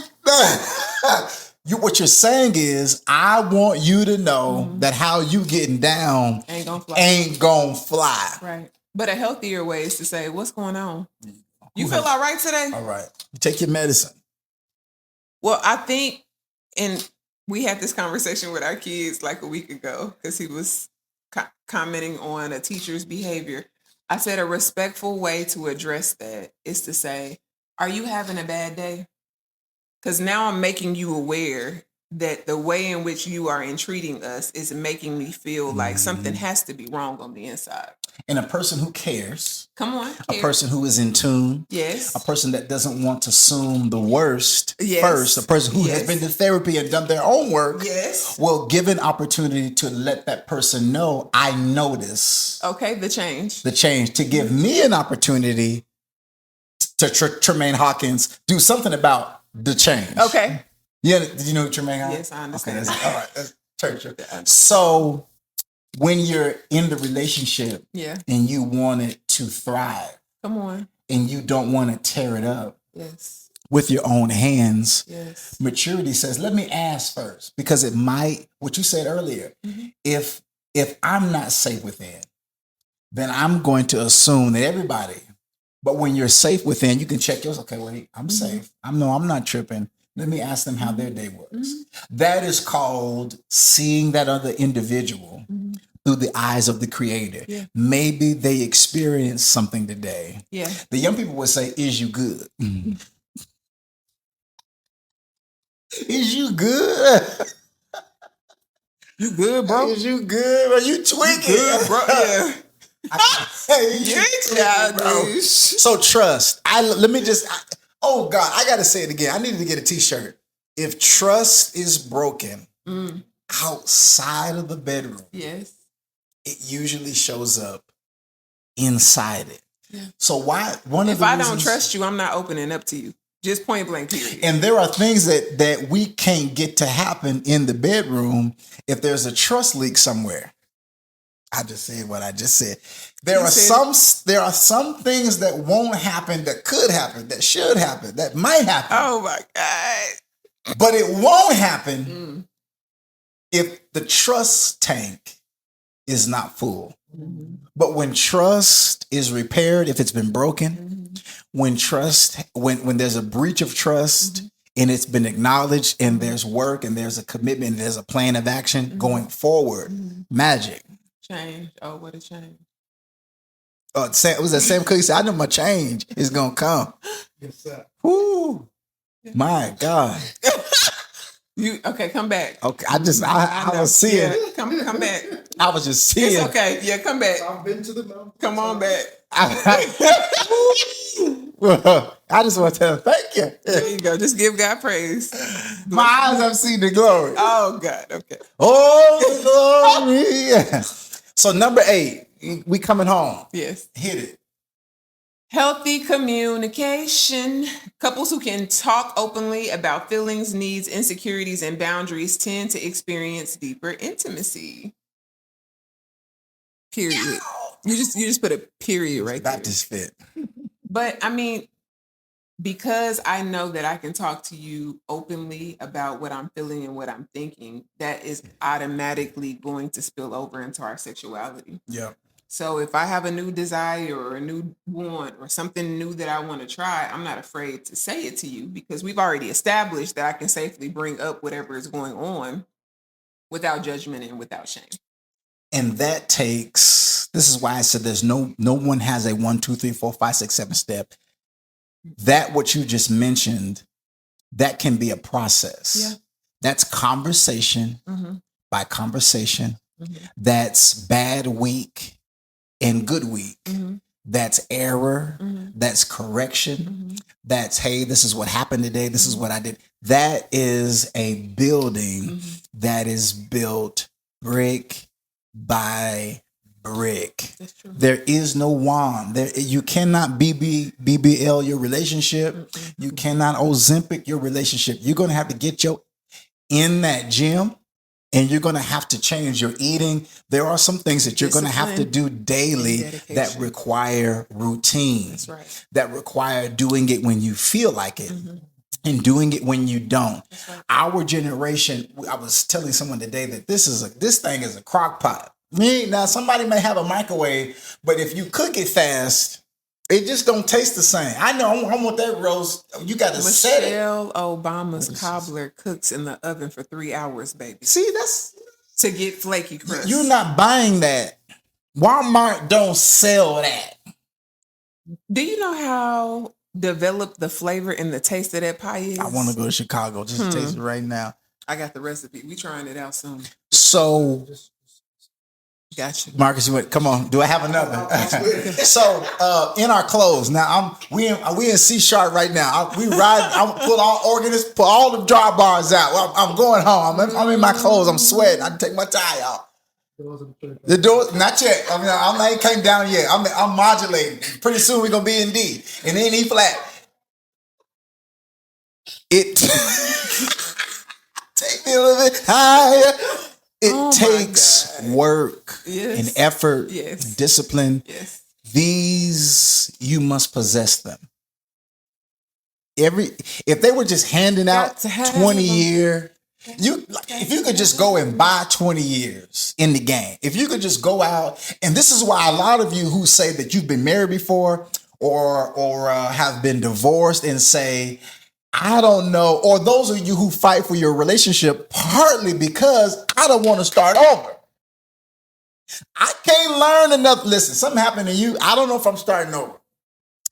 What you're saying is, I want you to know that how you getting down ain't gonna fly. Right. But a healthier way is to say, what's going on? You feel all right today? All right. You take your medicine. Well, I think, and we had this conversation with our kids like a week ago because he was commenting on a teacher's behavior. I said a respectful way to address that is to say, are you having a bad day? Because now I'm making you aware that the way in which you are entreating us is making me feel like something Mm-hmm. has to be wrong on the inside. And a person who cares, Come on, a person who is in tune, yes, a person that doesn't want to assume the worst Yes. first, a person who has Yes. been to therapy and done their own work, yes. will give an opportunity to let that person know, I notice Okay, the change. the change, to give me an opportunity to Tremaine Hawkins do something about the change. Okay. Yeah, did you know who Tremaine Hawkins? Yes, I understand. Okay, all right, that's church. So when you're in the relationship Yeah. and you want it to thrive Come on. and you don't want to tear it up Yes. with your own hands, Yes. maturity says, let me ask first, because it might, what you said earlier, if I'm not safe within, then I'm going to assume that everybody, but when you're safe within, you can check yours. Okay, wait, I'm safe. I'm not tripping. Let me ask them how their day was. That is called seeing that other individual through the eyes of the creator. Yeah. Maybe they experienced something today. Yeah. The young people would say, is you good? Is you good? You good, bro? Is you good? Are you tweaking? Good, bro. Yeah. Hey, You tweaking, ain't bro. childish. So trust. Oh God, I gotta say it again. I needed to get a t-shirt. If trust is broken outside of the bedroom, Yes. it usually shows up inside it. Yeah. So why one of If the I reasons, don't trust you, I'm not opening up to you. Just point blank, period. and there are things that we can't get to happen in the bedroom if there's a trust leak somewhere. I just said what I just said. There are some things that won't happen, that could happen, that should happen, that might happen. Oh my God. But it won't happen if the trust tank is not full. But when trust is repaired, if it's been broken, when there's a breach of trust and it's been acknowledged and there's work and there's a commitment and there's a plan of action going forward, magic. Change. Oh, what a change. It was that Sam Cooke said, I know my change is going to come. Yes, sir. Woo. My God. Okay, come back. Okay, I was seeing. Yeah, come back. I was just seeing. It's okay. Yeah, come back. I've been to the mountain. Come on back. I just want to tell him, thank you. There you go. Just give God praise. My eyes have seen the glory. Oh God. Okay. Oh, glory. Yes. So number 8, we coming home. Yes. Hit it. Healthy communication. Couples who can talk openly about feelings, needs, insecurities, and boundaries tend to experience deeper intimacy. Period. You just put a period right there. That just fit. But I mean, because I know that I can talk to you openly about what I'm feeling and what I'm thinking, that is automatically going to spill over into our sexuality. Yeah. So if I have a new desire or a new want or something new that I want to try, I'm not afraid to say it to you because we've already established that I can safely bring up whatever is going on without judgment and without shame. And that takes, this is why I said there's no one has a 1, 2, 3, 4, 5, 6, 7 step. That what you just mentioned, that can be a process. Yeah. That's conversation by conversation. That's bad week and good week. That's error. That's correction. That's, hey, this is what happened today. This is what I did. That is a building that is built brick by brick. That's true. There is no wand. You cannot BBL your relationship. You cannot Ozempic your relationship. You're going to have to get in that gym and you're going to have to change your eating. There are some things that you're going to have to do daily that require routine. That's right. That require doing it when you feel like it. And doing it when you don't. Right. Our generation, I was telling someone today that this thing is a crock pot. Now somebody may have a microwave, but if you cook it fast, it just don't taste the same. I know I want that roast. You got to set it. Michelle Obama's cobbler cooks in the oven for 3 hours, baby. See, that's to get flaky crust. You're not buying that. Walmart don't sell that. Do you know how develop the flavor and the taste of that pie is? I want to go to Chicago just to taste it right now. I got the recipe. We trying it out soon. So, Gotcha. Marcus, you went. Come on. Do I have another? So, in our clothes now, we in C sharp right now. We ride. I'm put all the dry bars out. I'm going home. I'm in my clothes. I'm sweating. I take my tie out. The door, not yet. I mean, I ain't came down yet. I'm modulating. Pretty soon we're gonna be in D and then E flat. It take me a little bit higher. It takes work and effort and discipline. Yes. These you must possess them. If they were just handing out 20-year, if you could just go and buy 20 years in the game, if you could just go out, and this is why a lot of you who say that you've been married before or have been divorced and say, I don't know, or those of you who fight for your relationship partly because I don't want to start over. I can't learn enough. Listen, something happened to you. I don't know if I'm starting over.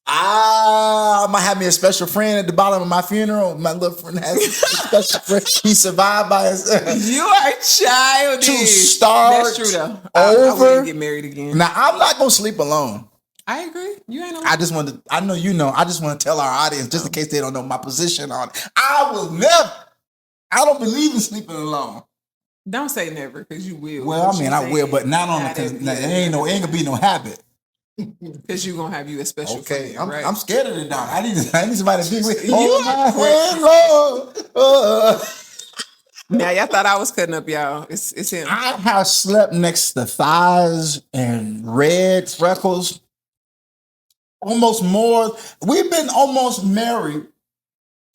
I might have me a special friend at the bottom of my funeral. My little friend has a special friend. He survived by himself. You are childish. To start That's true though. over. I wouldn't get married again. Now, I'm not going to sleep alone. I agree. You ain't alone. I just want to, I know you know, I just want to tell our audience, just in case they don't know my position on it. I don't believe in sleeping alone. Don't say never, because you will. Well, I mean, I will, but not on it, because it ain't going to be no habit. Because you're going to have you a special friend, right? I'm scared of the dark. I need somebody to be with me. Hold my hand, Lord. Now, y'all thought I was cutting up, y'all. It's him. I have slept next to thighs and red freckles. Almost more. We've been almost married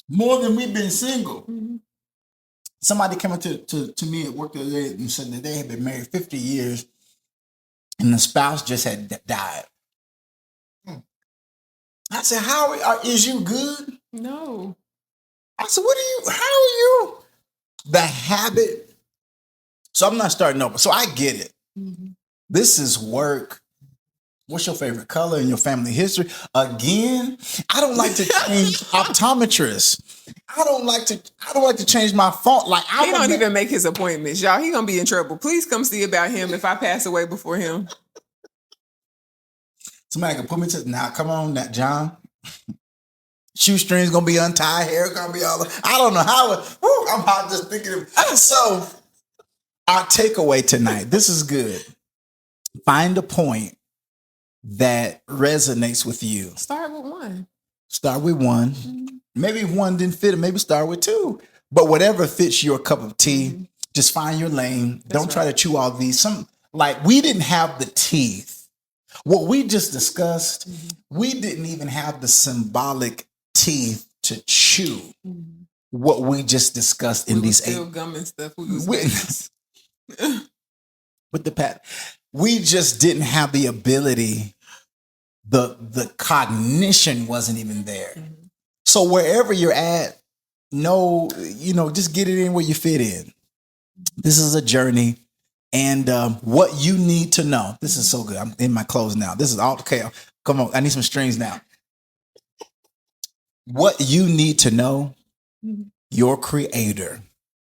more than we've been single. Mm-hmm. Somebody came up to me at work the other day and said that they had been married 50 years and the spouse just had died. I said, is you good? No. I said, how are you? The habit. So I'm not starting over. So I get it. Mm-hmm. This is work. What's your favorite color in your family history? Again, I don't like to change optometrists. I don't like to change my font. Like he don't even make his appointments, y'all. He gonna be in trouble. Please come see about him if I pass away before him. Somebody can put me to now. Come on, that John. Shoestrings gonna be untied. Hair gonna be all. I don't know how. I'm out just thinking of. So, our takeaway tonight. This is good. Find a point that resonates with you. Start with one. Mm-hmm. Maybe if one didn't fit, maybe start with two. But whatever fits your cup of tea, just find your lane. Don't try to chew all these. We didn't have the teeth. What we just discussed, we didn't even have the symbolic teeth to chew. What we just discussed in these still gum and stuff. With the pat. We just didn't have the ability. The cognition wasn't even there. Mm-hmm. So wherever you're at, just get it in where you fit in. This is a journey. And what you need to know. This is so good. I'm in my clothes now. This is all okay. Come on. I need some strings now. What you need to know, your creator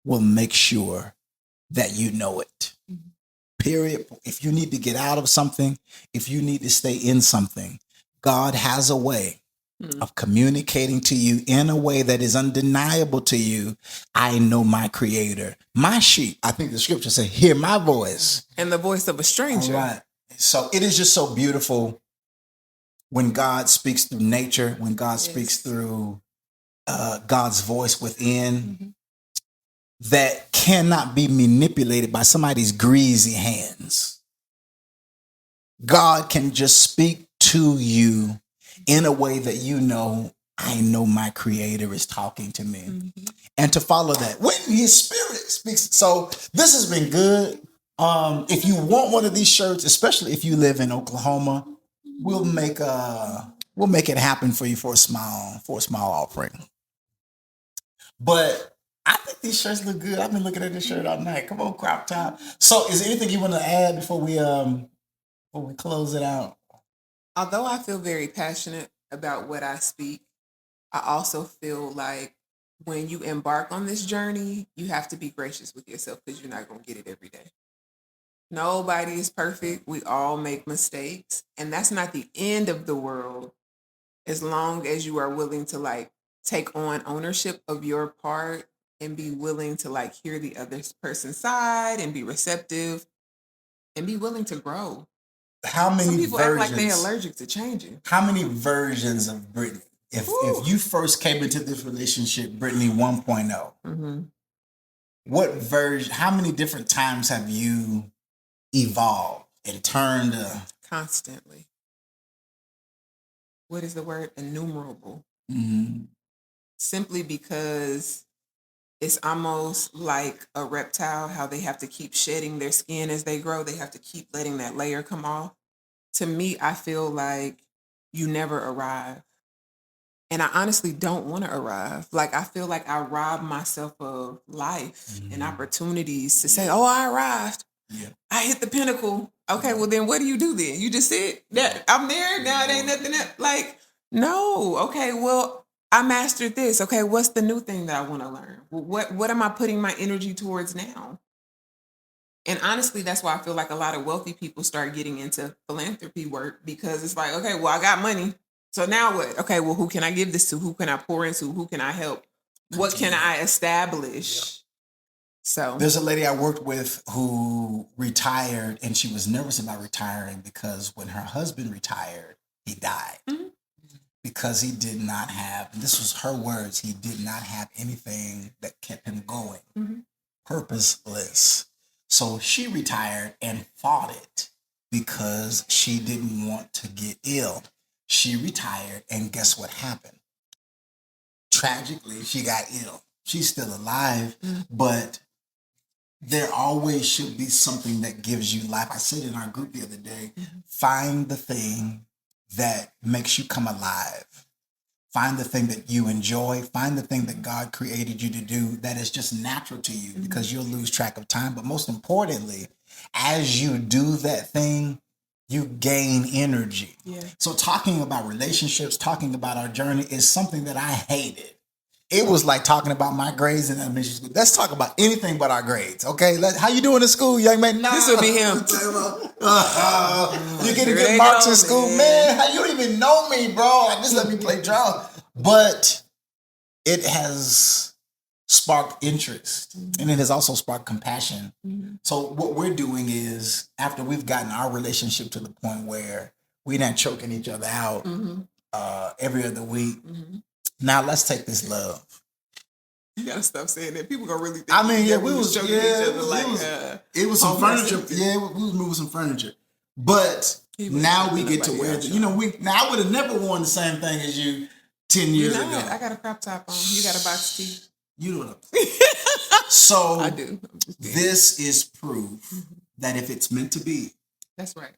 will make sure that you know it. Period. If you need to get out of something, if you need to stay in something, God has a way of communicating to you in a way that is undeniable to you. I know my creator. My sheep, I think the scripture says, hear my voice. And the voice of a stranger. All right. So it is just so beautiful when God speaks through nature, when God speaks through God's voice within. That cannot be manipulated by somebody's greasy hands. God can just speak to you in a way that I know my creator is talking to me. And to follow that when his spirit speaks. So this has been good. If you want one of these shirts, especially if you live in Oklahoma, we'll make it happen for you for a small offering. But I think these shirts look good. I've been looking at this shirt all night. Come on, crop top. So is there anything you want to add before we close it out? Although I feel very passionate about what I speak, I also feel like when you embark on this journey, you have to be gracious with yourself because you're not going to get it every day. Nobody is perfect. We all make mistakes. And that's not the end of the world as long as you are willing to like take on ownership of your part and be willing to like hear the other person's side and be receptive and be willing to grow. How Some many people act like they're versions? allergic to changing. How many versions of Brittany? If you first came into this relationship, Brittany 1.0, Mm-hmm. what version? How many different times have you evolved and turned? Constantly. What is the word? Innumerable. Mm-hmm. Simply because it's almost like a reptile, how they have to keep shedding their skin as they grow. They have to keep letting that layer come off. To me, I feel like you never arrive. And I honestly don't want to arrive. Like, I feel like I rob myself of life and opportunities to say, oh, I arrived. Yeah. I hit the pinnacle. Okay, well, then what do you do then? You just sit? That I'm there, now it ain't nothing else. Like, no. Okay, well, I mastered this. Okay, what's the new thing that I want to learn? What am I putting my energy towards now? And honestly, that's why I feel like a lot of wealthy people start getting into philanthropy work because it's like, okay, well, I got money. So now what? Okay, well, who can I give this to? Who can I pour into? Who can I help? What can I establish? Yep. So there's a lady I worked with who retired, and she was nervous about retiring because when her husband retired, he died. Mm-hmm. Because he did not have, and this was her words, he did not have anything that kept him going. Mm-hmm. Purposeless. So she retired and fought it because she didn't want to get ill. She retired, and guess what happened? Tragically, she got ill. She's still alive, but there always should be something that gives you life. I said in our group the other day, find the thing that makes you come alive. Find the thing that you enjoy. Find the thing that God created you to do that is just natural to you, because you'll lose track of time. But most importantly, as you do that thing, you gain energy. Yeah. So talking about relationships, talking about our journey is something that I hated. It was like talking about my grades in elementary school. Let's talk about anything but our grades, okay? How you doing in school, young man? Nah, this will be him. You're getting good marks in school, man. You don't even know me, bro. Just let me play drums. But it has sparked interest, and it has also sparked compassion. Mm-hmm. So what we're doing is, after we've gotten our relationship to the point where we're not choking each other out every other week, now let's take this love. You gotta stop saying that. People gonna really think. I mean, we was choking each other it was some furniture. Yeah, we was moving some furniture. But now we get to wear I would have never worn the same thing as you 10 years ago. I got a crop top on. You got a box tee. You don't know. So I do. This is proof that if it's meant to be. That's right.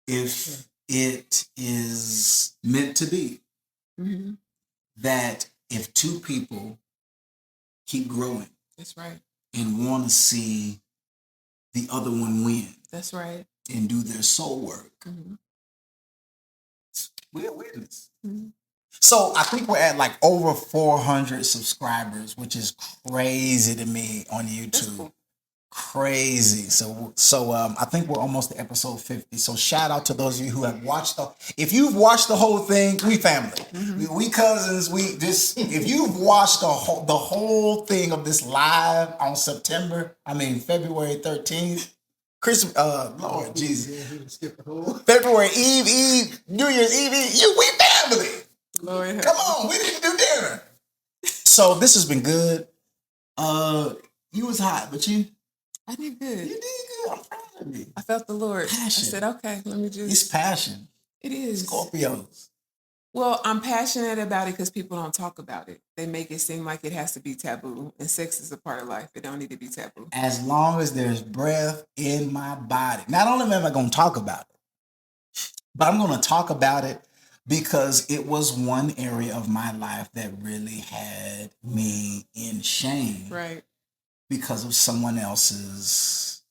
If it is meant to be. That if two people keep growing. That's right. And want to see the other one win. That's right. And do their soul work. We're a witness. So I think we're at like over 400 subscribers, which is crazy to me on YouTube. Cool. Crazy. So I think we're almost to episode 50. So shout out to those of you who have watched if you've watched the whole thing, we family. We cousins. If you've watched the whole thing of this live on February 13th, Christmas, Lord Jesus. February Eve, New Year's Eve, we family. Lord, come on, we need to do dinner. So this has been good. You was hot, but I did good. You did good. I'm proud of you. I felt the Lord. Passion. I said, okay, let me just. It's passion. It is. Scorpios. Well, I'm passionate about it because people don't talk about it. They make it seem like it has to be taboo. And sex is a part of life. It don't need to be taboo. As long as there's breath in my body. Not only am I going to talk about it, but I'm going to talk about it because it was one area of my life that really had me in shame. Right. Because of someone else's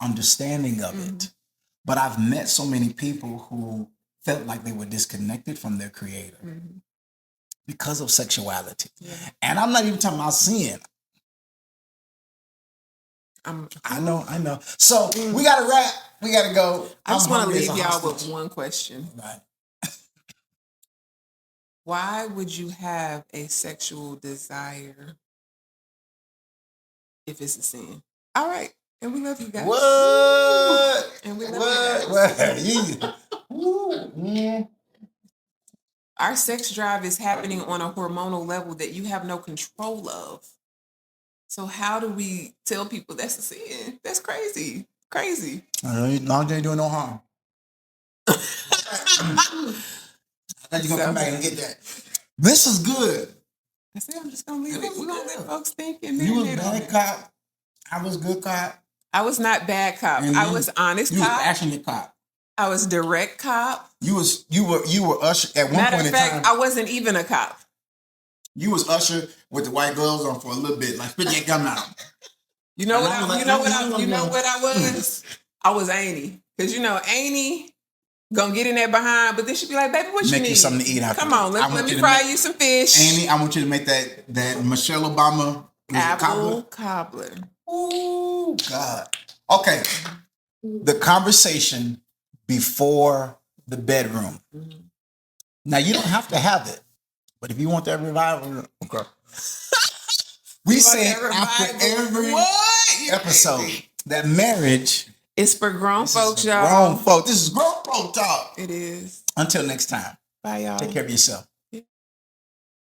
understanding of it. But I've met so many people who felt like they were disconnected from their creator because of sexuality. Yeah. And I'm not even talking about sin. I know. So we got to wrap. We got to go. I just want to hungry as leave a y'all hostage. with one question. Right. Why would you have a sexual desire if it's a sin? All right. And we love you guys. What? And we love you guys. Our sex drive is happening on a hormonal level that you have no control of. So how do we tell people that's a sin? That's crazy. Crazy. As long as you ain't doing no harm. I thought you gonna come back and get that. This is good. I said I'm just gonna leave it. We're gonna let folks think and You was marinate on bad it. cop. I was good cop. I was not bad cop. And I was honest You was cop. passionate cop. I was direct cop. You were Usher at one Matter point of in fact, time. I wasn't even a cop. You was Usher with the white gloves on for a little bit, like spit that gum out. You know what? And I was like, You know what I was? I was Annie, because Annie gonna get in there behind, but then she'd be like, "Baby, what you Make need? you something to eat after. Come on, let me fry you some fish." Amy, I want you to make that Michelle Obama apple cobbler. Oh God. Okay. The conversation before the bedroom. Mm-hmm. Now you don't have to have it, but if you want that revival, okay. We say after every episode that marriage is for grown folks, y'all. Grown folk. This is grown folk talk. It is. Until next time. Bye, y'all. Take care of yourself.